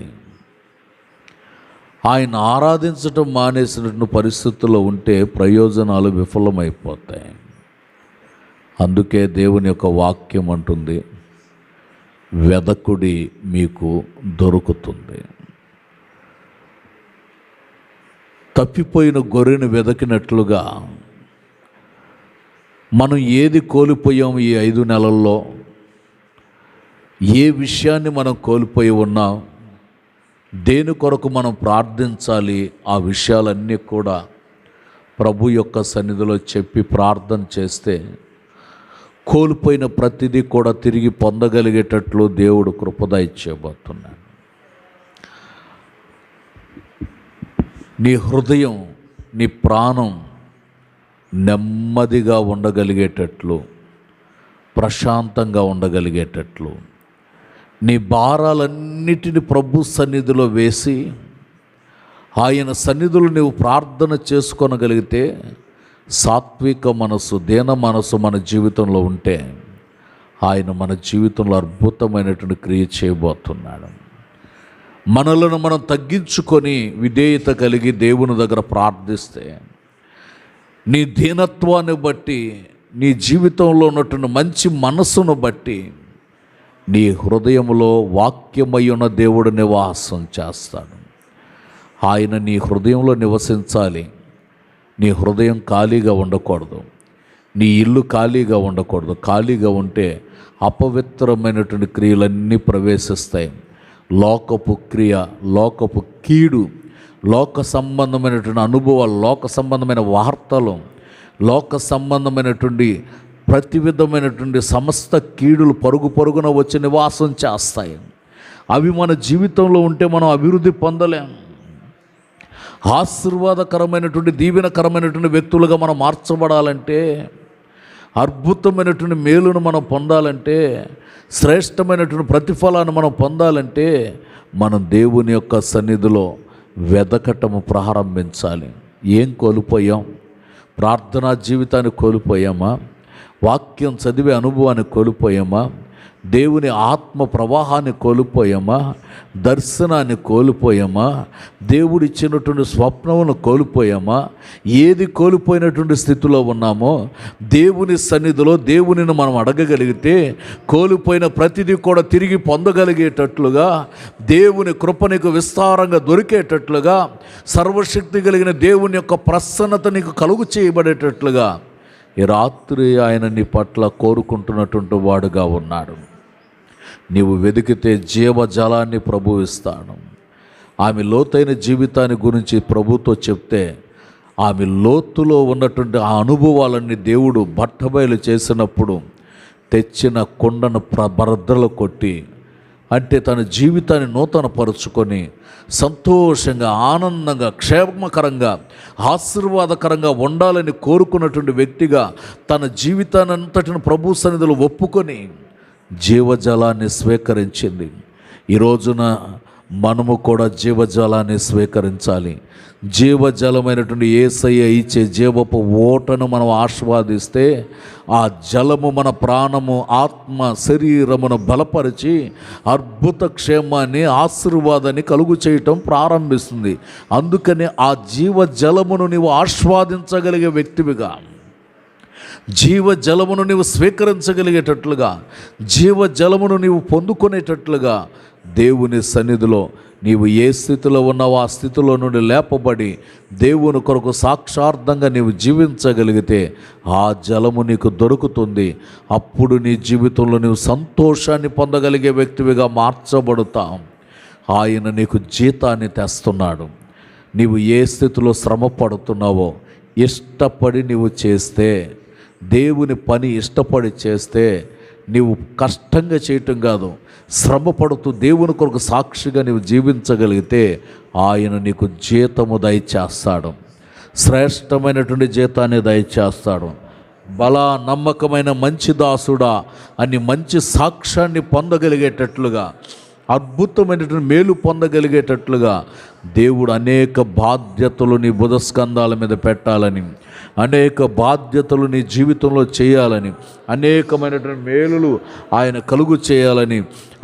ఆయన ఆరాధించటం మానేసినటువంటి పరిస్థితుల్లో ఉంటే ప్రయోజనాలు విఫలమైపోతాయి. అందుకే దేవుని యొక్క వాక్యం అంటుంది, వెదకుడి మీకు దొరుకుతుంది. తప్పిపోయిన గొర్రెను వెదకినట్లుగా మనం ఏది కోల్పోయాం ఈ 5 నెలల్లో, ఏ విషయాన్ని మనం కోల్పోయి ఉన్నాం, దేని కొరకు మనం ప్రార్థించాలి, ఆ విషయాలన్నీ కూడా ప్రభు యొక్క సన్నిధిలో చెప్పి ప్రార్థన చేస్తే కోల్పోయిన ప్రతిదీ కూడా తిరిగి పొందగలిగేటట్లు దేవుడు కృపద ఇచ్చేయబోతున్నాడు. నీ హృదయం, నీ ప్రాణం నెమ్మదిగా ఉండగలిగేటట్లు, ప్రశాంతంగా ఉండగలిగేటట్లు నీ భారాలన్నిటిని ప్రభు సన్నిధిలో వేసి ఆయన సన్నిధిలో నీవు ప్రార్థన చేసుకొనగలిగితే, సాత్విక మనసు, దీన మనసు మన జీవితంలో ఉంటే ఆయన మన జీవితంలో అద్భుతమైనటువంటి క్రియ చేయబోతున్నాడు. మనలను మనం తగ్గించుకొని విధేయత కలిగి దేవుని దగ్గర ప్రార్థిస్తే, నీ దీనత్వాన్ని బట్టి, నీ జీవితంలో ఉన్నటువంటి మంచి మనస్సును బట్టి నీ హృదయంలో వాక్యమయ్యున్న దేవుడు నివాసం చేస్తాడు. ఆయన నీ హృదయంలో నివసించాలి. నీ హృదయం ఖాళీగా ఉండకూడదు, నీ ఇల్లు ఖాళీగా ఉండకూడదు. ఖాళీగా ఉంటే అపవిత్రమైనటువంటి క్రియలన్నీ ప్రవేశిస్తాయి. లోకపు క్రియ, లోకపు కీడు, లోక సంబంధమైనటువంటి అనుభవాలు, లోక సంబంధమైన వార్తలు, లోక సంబంధమైనటువంటి ప్రతి విధమైనటువంటి సమస్త కీడులు పరుగు పరుగున వచ్చి నివాసం చేస్తాయి. అవి మన జీవితంలో ఉంటే మనం అభివృద్ధి పొందలేం. ఆశీర్వాదకరమైనటువంటి, దీవెనకరమైనటువంటి వ్యక్తులుగా మనం మార్చబడాలంటే, అద్భుతమైనటువంటి మేలును మనం పొందాలంటే, శ్రేష్టమైనటువంటి ప్రతిఫలాన్ని మనం పొందాలంటే మనం దేవుని యొక్క సన్నిధిలో వెదకటము ప్రారంభించాలి. ఏం కోల్పోయాం? ప్రార్థనా జీవితాన్ని కోల్పోయామా? వాక్యం చదివే అనుభవాన్ని కోల్పోయామా? దేవుని ఆత్మ ప్రవాహాన్ని కోల్పోయామా? దర్శనాన్ని కోల్పోయామా? దేవుడిచ్చినటువంటి స్వప్నమును కోల్పోయామా? ఏది కోల్పోయినటువంటి స్థితిలో ఉన్నామో దేవుని సన్నిధిలో దేవునిని మనం అడగగలిగితే కోల్పోయిన ప్రతిదీ కూడా తిరిగి పొందగలిగేటట్లుగా, దేవుని కృప నీకు విస్తారంగా దొరికేటట్లుగా, సర్వశక్తి కలిగిన దేవుని యొక్క ప్రసన్నత నీకు కలుగు చేయబడేటట్లుగా ఈ రాత్రి ఆయన నీ పట్ల కోరుకుంటున్నటువంటి వాడుగా ఉన్నాడు. నీవు వెతికితే జీవజలాన్ని ప్రభు ఇస్తాడు. ఆమె లోతైన జీవితాన్ని గురించి ప్రభుతో చెప్తే, ఆమె లోతులో ఉన్నటువంటి ఆ అనుభవాలన్నీ దేవుడు బట్టబయలు చేసినప్పుడు తెచ్చిన కొండను బరద్రలు కొట్టి, అంటే తన జీవితాన్ని నూతనపరుచుకొని సంతోషంగా, ఆనందంగా, క్షేమకరంగా, ఆశీర్వాదకరంగా ఉండాలని కోరుకున్నటువంటి వ్యక్తిగా తన జీవితాన్ని అంతటిని ప్రభు సన్నిధిలో ఒప్పుకొని జీవజలాన్ని స్వీకరించింది. ఈ రోజున మనము కూడా జీవజలాన్ని స్వీకరించాలి. జీవజలమైనటువంటి యేసయ్య ఇచ్చే జీవపు ఓటను మనం ఆస్వాదిస్తే ఆ జలము మన ప్రాణము, ఆత్మ, శరీరమును బలపరిచి అద్భుత క్షేమాన్ని, ఆశీర్వాదాన్ని కలుగు చేయటం ప్రారంభిస్తుంది. అందుకని ఆ జీవజలమును నీవు ఆస్వాదించగలిగే వ్యక్తివిగా, జీవజలమును నీవు స్వీకరించగలిగేటట్లుగా, జీవజలమును నీవు పొందుకునేటట్లుగా దేవుని సన్నిధిలో నీవు ఏ స్థితిలో ఉన్నావో ఆ స్థితిలో నుండి లేపబడి దేవుని కొరకు సాక్షార్థంగా నీవు జీవించగలిగితే ఆ జలము నీకు దొరుకుతుంది. అప్పుడు నీ జీవితంలో నీవు సంతోషాన్ని పొందగలిగే వ్యక్తివిగా మార్చబడతావు. ఆయన నీకు జీతాన్ని తెస్తున్నాడు. నీవు ఏ స్థితిలో శ్రమ పడుతున్నావో ఇష్టపడి నీవు చేస్తే, దేవుని పని ఇష్టపడి చేస్తే, నీవు కష్టంగా చేయటం కాదు, శ్రమ పడుతూ దేవుని కొరకు సాక్షిగా నీవు జీవించగలిగితే ఆయన నీకు జీతము దయచేస్తాడు. శ్రేష్టమైనటువంటి జీతాన్ని దయచేస్తాడు. బలా నమ్మకమైన మంచి దాసుడా అని మంచి సాక్ష్యాన్ని పొందగలిగేటట్లుగా అద్భుతమైనటువంటి మేలు పొందగలిగేటట్లుగా దేవుడు అనేక బాధ్యతలు నీ బుధస్కంధాల మీద పెట్టాలని, అనేక బాధ్యతలు నీ జీవితంలో చేయాలని, అనేకమైనటువంటి మేలులు ఆయన కలుగు చేయాలని,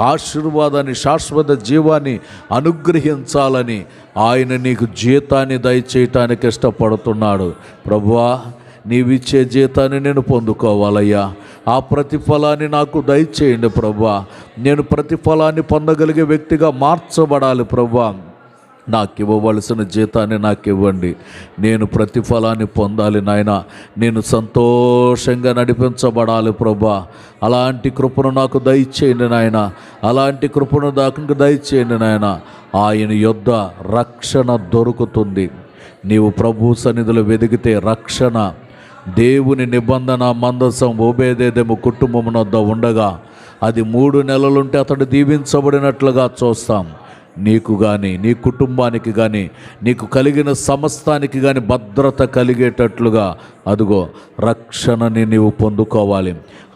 ఆశీర్వాదాన్ని, శాశ్వత జీవాన్ని అనుగ్రహించాలని ఆయన నీకు జీతాన్ని దయచేయటానికి ఇష్టపడుతున్నాడు. ప్రభువా, నీవిచ్చే జీతాన్ని నేను పొందుకోవాలయ్యా, ఆ ప్రతిఫలాన్ని నాకు దయచేయండి ప్రభువా. నేను ప్రతిఫలాన్ని పొందగలిగే వ్యక్తిగా మార్చబడాలి ప్రభువా. నాకు ఇవ్వవలసిన జీతాన్ని నాకు ఇవ్వండి, నేను ప్రతిఫలాన్ని పొందాలి నాయన, నేను సంతోషంగా నడిపించబడాలి ప్రభువా. అలాంటి కృపను నాకు దయచేయండి నాయన, అలాంటి కృపను నాకు దయచేయండి నాయన. ఆయన యొద్ద రక్షణ దొరుకుతుంది. నీవు ప్రభు సన్నిధిలో వెదిగితే రక్షణ, దేవుని నిబంధన మందసం ఓబేదేదెము కుటుంబమునొద్ద ఉండగా అది 3 నెలలుంటే అతడు దీవించబడినట్లుగా చూస్తాం. నీకు కానీ, నీ కుటుంబానికి కానీ, నీకు కలిగిన సమస్తానికి కానీ భద్రత కలిగేటట్లుగా అదిగో రక్షణని నీవు పొందుకోవాలి.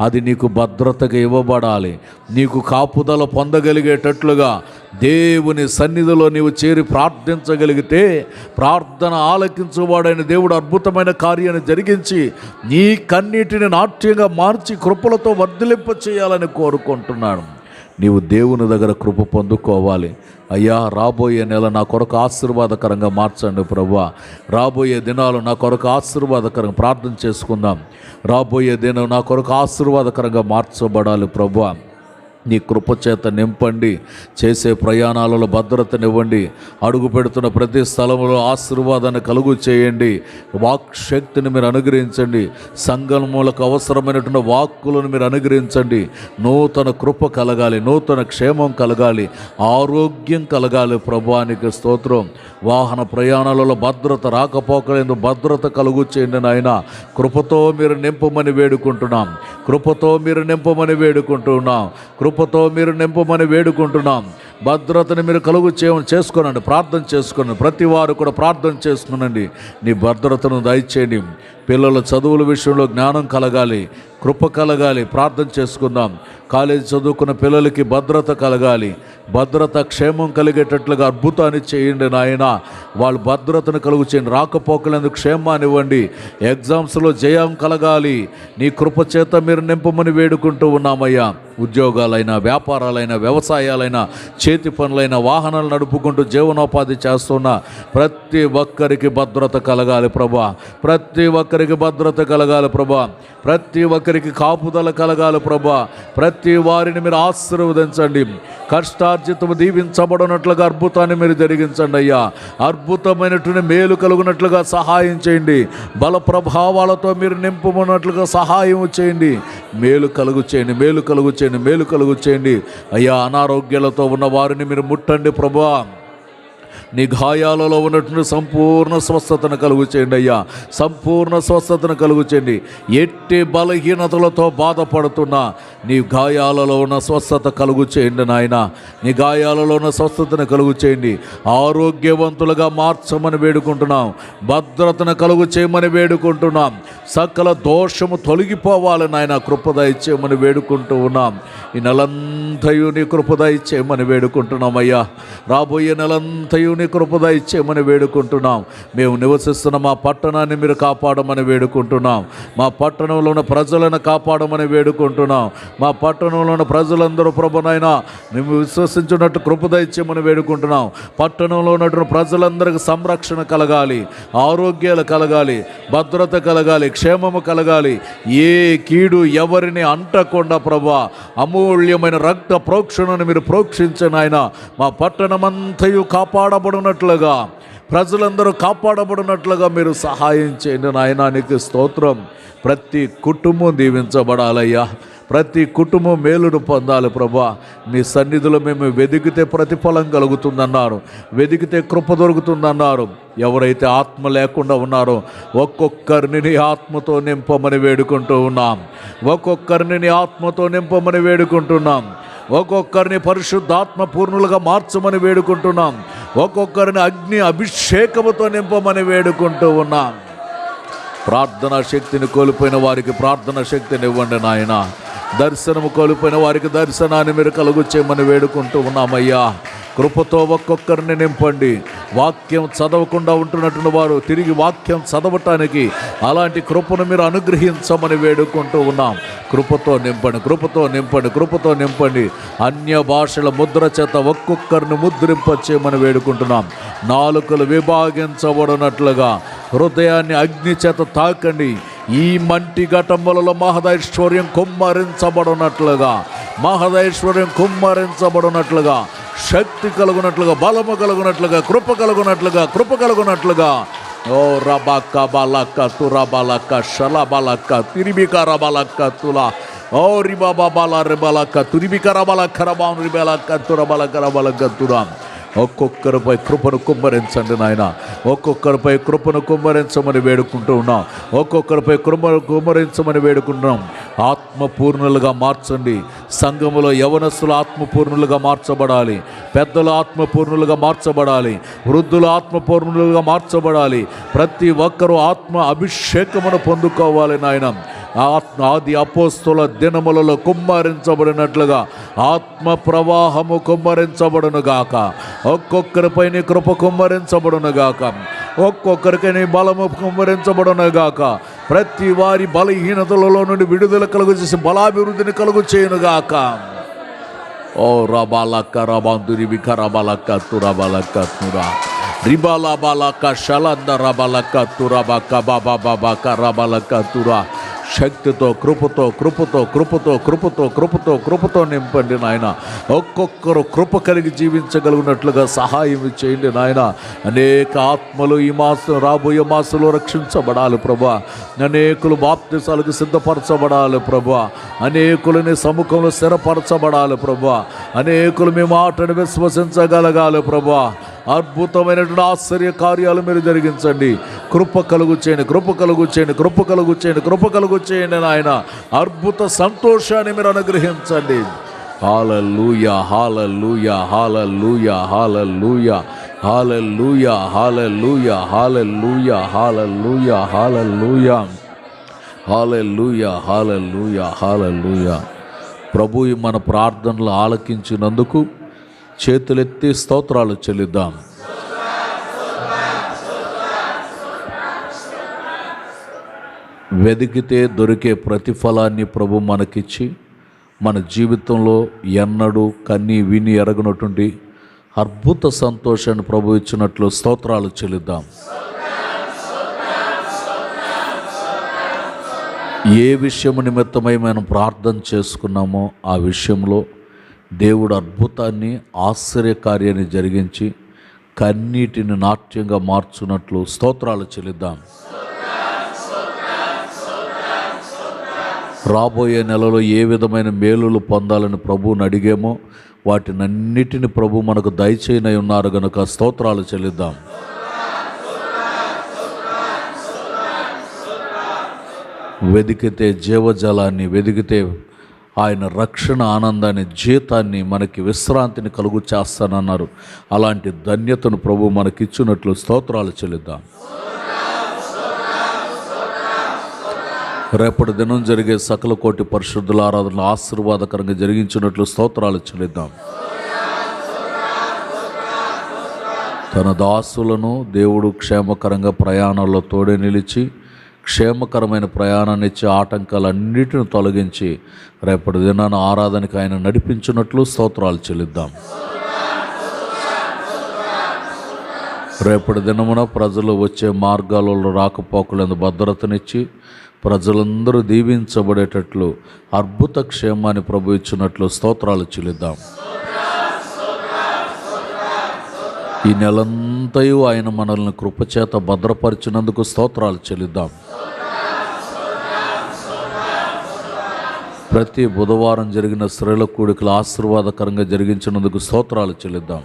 అది నీకు భద్రతగా ఇవ్వబడాలి. నీకు కాపుదల పొందగలిగేటట్లుగా దేవుని సన్నిధిలో నీవు చేరి ప్రార్థించగలిగితే ప్రార్థన ఆలకించువాడైన దేవుడు అద్భుతమైన కార్యాన్ని జరిగించి నీ కన్నీటిని నాట్యంగా మార్చి కృపలతో వర్ధిలింప చేయాలని కోరుకుంటున్నాను. నీవు దేవుని దగ్గర కృప పొందుకోవాలి. అయ్యా, రాబోయే నెల నా కొరకు ఆశీర్వాదకరంగా మార్చండి ప్రభువా. రాబోయే దినాలు నా కొరకు ఆశీర్వాదకరంగా ప్రార్థన చేసుకుందాం. రాబోయే దినం నా కొరకు ఆశీర్వాదకరంగా మార్చబడాలి ప్రభువా. నీ కృపచేత నింపండి, చేసే ప్రయాణాలలో భద్రతనివ్వండి, అడుగు పెడుతున్న ప్రతి స్థలంలో ఆశీర్వాదాన్ని కలుగు చేయండి. వాక్ శక్తిని మీరు అనుగ్రహించండి, సంఘములకు అవసరమైనటువంటి వాక్కులను మీరు అనుగ్రహించండి. నూతన కృప కలగాలి, నూతన క్షేమం కలగాలి, ఆరోగ్యం కలగాలి. ప్రభువానికి స్తోత్రం. వాహన ప్రయాణాలలో భద్రత, రాకపోకలందు భద్రత కలుగు చేయండి నాయన. కృపతో మీరు నింపమని వేడుకుంటున్నాం, కృపతో మీరు నింపమని వేడుకుంటున్నాం, కృపతో మీరు నింపమని వేడుకుంటున్నాం. భద్రతని మీరు కలుగు చేసుకోనండి, ప్రార్థన చేసుకోండి. ప్రతి వారు కూడా ప్రార్థన చేసుకునండి. నీ భద్రతను దయచేయండి. పిల్లల చదువుల విషయంలో జ్ఞానం కలగాలి, కృప కలగాలి. ప్రార్థన చేసుకుందాం. కాలేజీ చదువుకున్న పిల్లలకి భద్రత కలగాలి, భద్రత క్షేమం కలిగేటట్లుగా అద్భుతాన్ని చేయండి నాయన. వాళ్ళ భద్రతను కలుగు చేయండి. రాకపోకలందుకు క్షేమాన్ని ఇవ్వండి. ఎగ్జామ్స్లో జయం కలగాలి. నీ కృప చేత మీరు నింపమని వేడుకుంటూ ఉన్నామయ్యా. ఉద్యోగాలైనా, వ్యాపారాలైనా, వ్యవసాయాలైనా, చేతి పనులైన, వాహనాలు నడుపుకుంటూ జీవనోపాధి చేస్తున్న ప్రతి ఒక్కరికి భద్రత కలగాలి ప్రభా. ప్రతి ఒక్కరికి భద్రత కలగాలి ప్రభా. ప్రతి ఒక్కరికి కాపుదల కలగాలి ప్రభా. ప్రతి వారిని మీరు ఆశీర్వదించండి. కష్టార్జితము దీవించబడినట్లుగా అద్భుతాన్ని మీరు జరిగించండి అయ్యా. అద్భుతమైనటువంటి మేలు కలుగునట్లుగా సహాయం చేయండి. బల ప్రభావాలతో మీరు నింపమన్నట్లుగా సహాయం చేయండి. మేలు కలుగు చేయండి, మేలు కలుగు చేయండి, మేలు కలుగు చేయండి అయ్యా. అనారోగ్యాలతో ఉన్న వారిని మీరు ముట్టండి ప్రభా. నీ గాయాలలో ఉన్నటువంటి సంపూర్ణ స్వస్థతను కలుగు చేయండి అయ్యా. సంపూర్ణ స్వస్థతను కలుగు చేయండి. ఎట్టి బలహీనతలతో బాధపడుతున్నా నీ గాయాలలో ఉన్న స్వస్థత కలుగు చేయండి నాయన. నీ గాయాలలో ఉన్న స్వస్థతను కలుగు చేయండి. ఆరోగ్యవంతులుగా మార్చమని వేడుకుంటున్నాం. భద్రతను కలుగు చేయమని వేడుకుంటున్నాం. సకల దోషము తొలగిపోవాలి నాయన. కృపద ఇచ్చేయమని వేడుకుంటూ ఉన్నాం. ఈ నెలంతయు నీ కృపద ఇచ్చేయమని వేడుకుంటున్నాం అయ్యా. రాబోయే నెలంతయు నీ కృపద ఇచ్చేయమని వేడుకుంటున్నాం. మేము నివసిస్తున్న మా పట్టణాన్ని మీరు కాపాడమని వేడుకుంటున్నాం. మా పట్టణంలో ఉన్న ప్రజలను కాపాడమని వేడుకుంటున్నాం. మా పట్టణంలో ఉన్న ప్రజలందరూ ప్రభునైనా మేము విశ్వసించున్నట్టు కృపద ఇచ్చేయమని వేడుకుంటున్నాం. పట్టణంలో ఉన్నటువంటి ప్రజలందరికీ సంరక్షణ కలగాలి, ఆరోగ్యాలు కలగాలి, భద్రత కలగాలి, క్షేమము కలగాలి. ఏ కీడు ఎవరిని అంటకుండా ప్రభా అమూల్యమైన రక్త ప్రోక్షణను మీరు ప్రోక్షించిన ఆయన మా పట్టణమంతయు కాపాడబడినట్లుగా, ప్రజలందరూ కాపాడబడినట్లుగా మీరు సహాయం చేయండి నాయనా. నీకు స్తోత్రం. ప్రతి కుటుంబం దీవించబడాలయ్యా. ప్రతి కుటుంబం మేలును పొందాలి ప్రభా. మీ సన్నిధిలో మేము వెదికితే ప్రతిఫలం కలుగుతుందన్నారు, వెదికితే కృప దొరుకుతుందన్నారు. ఎవరైతే ఆత్మ లేకుండా ఉన్నారో ఒక్కొక్కరిని నీ ఆత్మతో నింపమని వేడుకుంటూ ఉన్నాం. ఒక్కొక్కరిని నీ ఆత్మతో నింపమని వేడుకుంటున్నాం. ఒక్కొక్కరిని పరిశుద్ధాత్మ పూర్ణులుగా మార్చమని వేడుకుంటున్నాం. ఒక్కొక్కరిని అగ్ని అభిషేకముతో నింపమని వేడుకుంటూ ఉన్నాం. ప్రార్థనా శక్తిని కోల్పోయిన వారికి ప్రార్థనా శక్తిని ఇవ్వండి నాయన. దర్శనము కోల్పోయిన వారికి దర్శనాన్ని మీరు కలుగు చేయమని వేడుకుంటూ ఉన్నామయ్యా. కృపతో ఒక్కొక్కరిని నింపండి. వాక్యం చదవకుండా ఉంటున్నటువంటి వారు తిరిగి వాక్యం చదవటానికి అలాంటి కృపను మీరు అనుగ్రహించమని వేడుకుంటూ ఉన్నాం. కృపతో నింపండి, కృపతో నింపండి, కృపతో నింపండి. అన్య భాషల ముద్ర చేత ఒక్కొక్కరిని ముద్రింపచేయమని వేడుకుంటున్నాం. నాలుకలు విభాగించబడినట్లుగా హృదయాన్ని అగ్ని చేత తాకండి. ఈ మంటి ఘటములలో మహదైశ్వర్యం కుమ్మరించబడినట్లుగా, మహదైశ్వర్యం కుమ్మరించబడినట్లుగా, శక్తి కలుగునట్లుగా, బలము కలుగునట్లుగా, కృప కలుగునట్లుగా, కృప కలుగునట్లుగా. ఓ రబాక్క బాలక్క తురబాలక్క షలబాలక్క తిరిబిక రబాలక్క తులా ఓ రిబాబా బాల రిబాలక్క తురిబిక రబాలక్క రబాను రిబాలక్క తురబాలక్క రబాలక్క తురా. ఒక్కొక్కరిపై కృపను కుమ్మరించండి నాయన. ఒక్కొక్కరిపై కృపను కుమ్మరించమని వేడుకుంటూ ఉన్నాం. ఒక్కొక్కరిపై కృపను కుమ్మరించమని వేడుకుంటున్నాం. ఆత్మపూర్ణులుగా మార్చండి. సంఘములో యవనస్తులు ఆత్మపూర్ణులుగా మార్చబడాలి. పెద్దలు ఆత్మపూర్ణులుగా మార్చబడాలి. వృద్ధులు ఆత్మపూర్ణులుగా మార్చబడాలి. ప్రతి ఒక్కరూ ఆత్మ అభిషేకమును పొందుకోవాలి నాయన. ఆది అపోస్తుల దినములలో కుమ్మరించబడినట్లుగా ఆత్మ ప్రవాహము కుమ్మరించబడును గాక. ఒక్కొక్కరిపై నీ కృప కుమ్మరించబడును గాక. ఒక్కొక్కరికి నీ బలము కుమ్మరించబడును గాక. ప్రతి వారి బలహీనతలలో నుండి విడుదల కలుగు చేసి బలాభివృద్ధిని కలుగు చేయను గాక. ఓ రబాలక్క రబాంతురి వికరబాలక్క తురబాలక్క తురా రిబాలా బాలక్క షలంద రబాలక్క తురబాక బాబా బాబాక రబాలక్క తురా. శక్తితో కృపతో కృపతో కృపతో కృపతో కృపతో కృపతో నింపండి నాయన. ఒక్కొక్కరు కృప కలిగి జీవించగలిగినట్లుగా సహాయం చేయండి నాయన. అనేక ఆత్మలు ఈ మాసం రాబోయే మాసంలో రక్షించబడాలి ప్రభా. అనేకులు బాప్తిసాలకు సిద్ధపరచబడాలి ప్రభా. అనేకులని సముఖంలో స్థిరపరచబడాలి ప్రభా. అనేకులు మీ మాటను విశ్వసించగలగాలి ప్రభా. అద్భుతమైనటువంటి ఆశ్చర్య కార్యాలు మీరు జరిగించండి. కృప కలుగు చేయండి, కృప కలుగు చేయండి, కృప కలుగు చేయండి, కృప కలుగు చేయండి నాయన. అద్భుత సంతోషాన్ని మీరు అనుగ్రహించండి. హల్లెలూయా హల్లెలూయా హల్లెలూయా హల్లెలూయా హల్లెలూయా హల్లెలూయా హల్లెలూయా హల్లెలూయా హల్లెలూయా హల్లెలూయా హల్లెలూయా హల్లెలూయా. ప్రభు మన ప్రార్థనలు ఆలకించినందుకు చేతులెత్తి స్తోత్రాలు చెల్లిద్దాం. వెదికితే దొరికే ప్రతిఫలాన్ని ప్రభు మనకిచ్చి మన జీవితంలో ఎన్నడూ కన్నీ విని ఎరగనటువంటి అద్భుత సంతోషాన్ని ప్రభు ఇచ్చినట్లు స్తోత్రాలు చెల్లిద్దాం. ఏ విషయము నిమిత్తమై మనం ప్రార్థన చేసుకున్నామో ఆ విషయంలో దేవుడు అద్భుతాన్ని ఆశ్చర్యకార్యాన్ని జరిగించి కన్నీటిని నాట్యంగా మార్చున్నట్లు స్తోత్రాలు చెల్లిద్దాం. రాబోయే నెలలో ఏ విధమైన మేలులు పొందాలని ప్రభువుని అడిగేమో వాటినన్నిటిని ప్రభు మనకు దయచేయనై ఉన్నారు గనుక స్తోత్రాలు చెల్లిద్దాం. వెదికితే జీవజలాన్ని, వెదికితే ఆయన రక్షణ ఆనందాన్ని, జీతాన్ని, మనకి విశ్రాంతిని కలుగు చేస్తానన్నారు. అలాంటి ధన్యతను ప్రభు మనకిచ్చినట్లు స్తోత్రాలు చెల్లిద్దాం. రేపటి దినం జరిగే సకల కోటి పరిశుద్ధుల ఆరాధనలు ఆశీర్వాదకరంగా జరిగించినట్లు స్తోత్రాలు చెల్లిద్దాం. తన దాసులను దేవుడు క్షేమకరంగా ప్రయాణాల్లో తోడే నిలిచి క్షేమకరమైన ప్రయాణాన్ని ఇచ్చే ఆటంకాలన్నిటిని తొలగించి రేపటి దినాన ఆరాధనకి ఆయన నడిపించినట్లు స్తోత్రాలు చెల్లిద్దాం. రేపటి దినమున ప్రజలు వచ్చే మార్గాలలో రాకపోకలందు భద్రతనిచ్చి ప్రజలందరూ దీవించబడేటట్లు అద్భుత క్షేమాన్ని ప్రభు ఇచ్చినట్లు స్తోత్రాలు చెల్లిద్దాం. ఈ నెలంతయు ఆయన మనల్ని కృపచేత భద్రపరిచినందుకు స్తోత్రాలు చెల్లిద్దాం. ప్రతి బుధవారం జరిగిన స్త్రీల కూడికలు ఆశీర్వాదకరంగా జరిగించినందుకు స్తోత్రాలు చెల్లిద్దాం.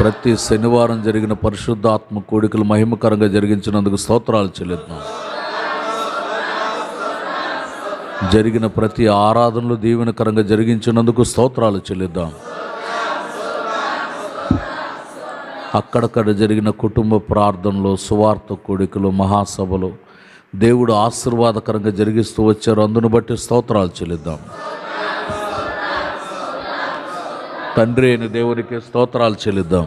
ప్రతి శనివారం జరిగిన పరిశుద్ధాత్మ కూడికలు మహిమకరంగా జరిగించినందుకు స్తోత్రాలు చెల్లిద్దాం. జరిగిన ప్రతి ఆరాధనలు దీవెనకరంగా జరిగించినందుకు స్తోత్రాలు చెల్లిద్దాం. అక్కడక్కడ జరిగిన కుటుంబ ప్రార్థనలు, సువార్త కూడికలు, మహాసభలు, దేవుడు ఆశీర్వాదకరంగా జరిగిస్తూ వచ్చారు. అందును బట్టి స్తోత్రాలు చెల్లిద్దాం. తండ్రి అయిన దేవునికి స్తోత్రాలు చెల్లిద్దాం.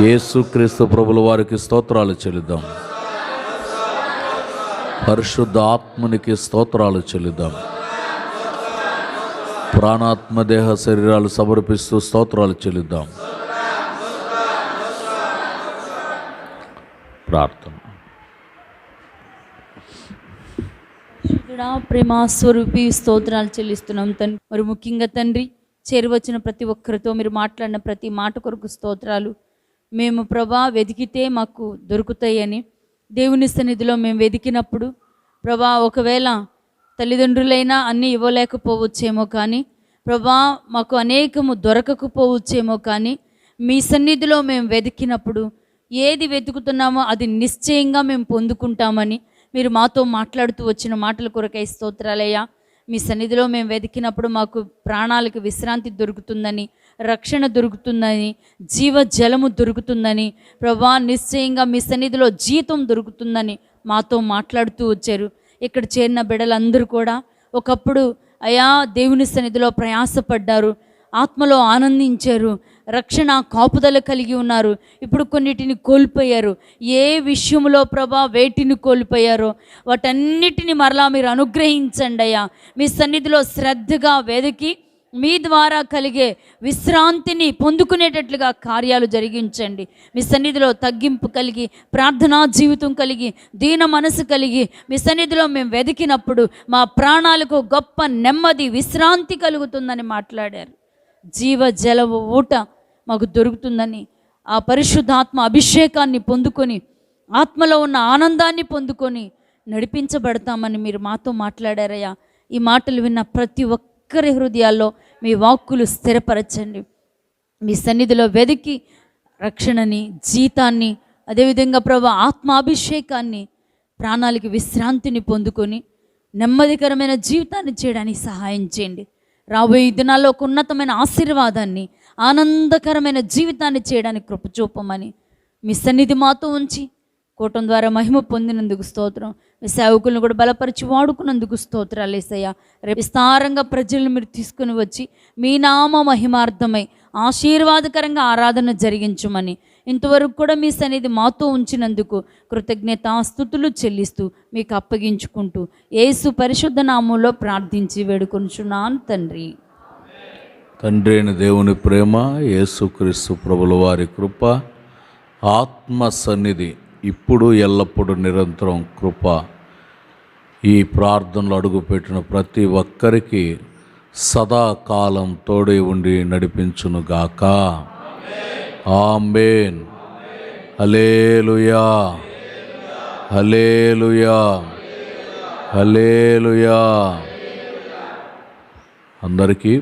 యేసుక్రీస్తు ప్రభుల వారికి స్తోత్రాలు చెల్లిద్దాం. పరిశుద్ధ ఆత్మనికి స్తోత్రాలు చెల్లిద్దాం. ప్రాణాత్మ దేహ శరీరాలు సమర్పిస్తూ స్తోత్రాలు చెల్లిద్దాం. ప్రార్థన. ప్రేమ స్వరూపి స్తోత్రాలు చెల్లిస్తున్నాం తండ్రి. మరి ముఖ్యంగా తండ్రి, చేరువచ్చిన ప్రతి ఒక్కరితో మీరు మాట్లాడిన ప్రతి మాట కొరకు స్తోత్రాలు. మేము ప్రభా వెతికితే మాకు దొరుకుతాయని, దేవుని సన్నిధిలో మేము వెతికినప్పుడు ప్రభా ఒకవేళ తల్లిదండ్రులైనా అన్నీ ఇవ్వలేకపోవచ్చేమో, కానీ ప్రభా మాకు అనేకము దొరకకపోవచ్చేమో, కానీ మీ సన్నిధిలో మేము వెతికినప్పుడు ఏది వెతుకుతున్నామో అది నిశ్చయంగా మేము పొందుకుంటామని మీరు మాతో మాట్లాడుతూ వచ్చిన మాటల కొరకై స్తోత్రాలయ్యా. మీ సన్నిధిలో మేము వెతికినప్పుడు మాకు ప్రాణాలకు విశ్రాంతి దొరుకుతుందని, రక్షణ దొరుకుతుందని, జీవజలము దొరుకుతుందని, ప్రభా నిశ్చయంగా మీ సన్నిధిలో జీతం దొరుకుతుందని మాతో మాట్లాడుతూ వచ్చారు. ఇక్కడ చేరిన బిడ్డలందరూ కూడా ఒకప్పుడు అయా దేవుని సన్నిధిలో ప్రయాసపడ్డారు, ఆత్మలో ఆనందించారు, రక్షణ కాపుదల కలిగి ఉన్నారు. ఇప్పుడు కొన్నిటిని కోల్పోయారు. ఏ విషయంలో ప్రభా వేటిని కోల్పోయారో వాటన్నిటిని మరలా మీరు అనుగ్రహించండి అయ్యా. మీ సన్నిధిలో శ్రద్ధగా వెతికి మీ ద్వారా కలిగే విశ్రాంతిని పొందుకునేటట్లుగా కార్యాలు జరిగించండి. మీ సన్నిధిలో తగ్గింపు కలిగి, ప్రార్థనా జీవితం కలిగి, దీన మనసు కలిగి మీ సన్నిధిలో మేము వెతికినప్పుడు మా ప్రాణాలకు గొప్ప నెమ్మది, విశ్రాంతి కలుగుతుందని మాట్లాడారు. జీవజల ఊట మాకు దొరుకుతుందని, ఆ పరిశుద్ధాత్మ అభిషేకాన్ని పొందుకొని, ఆత్మలో ఉన్న ఆనందాన్ని పొందుకొని నడిపించబడతామని మీరు మాతో మాట్లాడారయ్యా. ఈ మాటలు విన్న ప్రతి ఒక్కరి హృదయాల్లో మీ వాక్కులు స్థిరపరచండి. మీ సన్నిధిలో వెతికి రక్షణని, జీతాన్ని, అదేవిధంగా ప్రభు ఆత్మాభిషేకాన్ని, ప్రాణాలకి విశ్రాంతిని పొందుకొని నెమ్మదికరమైన జీవితాన్ని చేయడానికి సహాయం చేయండి. రాబోయే దినాల్లో ఒక ఉన్నతమైన ఆశీర్వాదాన్ని, ఆనందకరమైన జీవితాన్ని చేయడానికి కృప చూపమని మీ సన్నిధి మాతో ఉంచి కూటం ద్వారా మహిమ పొందినందుకు స్తోత్రం. మీ సేవకులను కూడా బలపరిచి వాడుకున్నందుకు స్తోత్రాలు యేసయ్యా. రేపు విస్తారంగా ప్రజలను మీరు తీసుకుని వచ్చి మీ నామ మహిమార్థమై ఆశీర్వాదకరంగా ఆరాధన జరిగించమని, ఇంతవరకు కూడా మీ సన్నిధి మాతో ఉంచినందుకు కృతజ్ఞతాస్తుతులు చెల్లిస్తూ మీకు అప్పగించుకుంటూ యేసు పరిశుద్ధ నామంలో ప్రార్థించి వేడుకొనుచున్నాను తండ్రి. తండ్రి అయిన దేవుని ప్రేమ, యేసుక్రీస్తు ప్రభుల వారి కృప, ఆత్మ సన్నిధి ఇప్పుడు ఎల్లప్పుడూ నిరంతరం కృప ఈ ప్రార్థనలు అడుగుపెట్టిన ప్రతి ఒక్కరికి సదాకాలం తోడై ఉండి నడిపించునుగాక. ఆమేన్. హల్లెలూయా, హల్లెలూయా, హల్లెలూయా. అందరికీ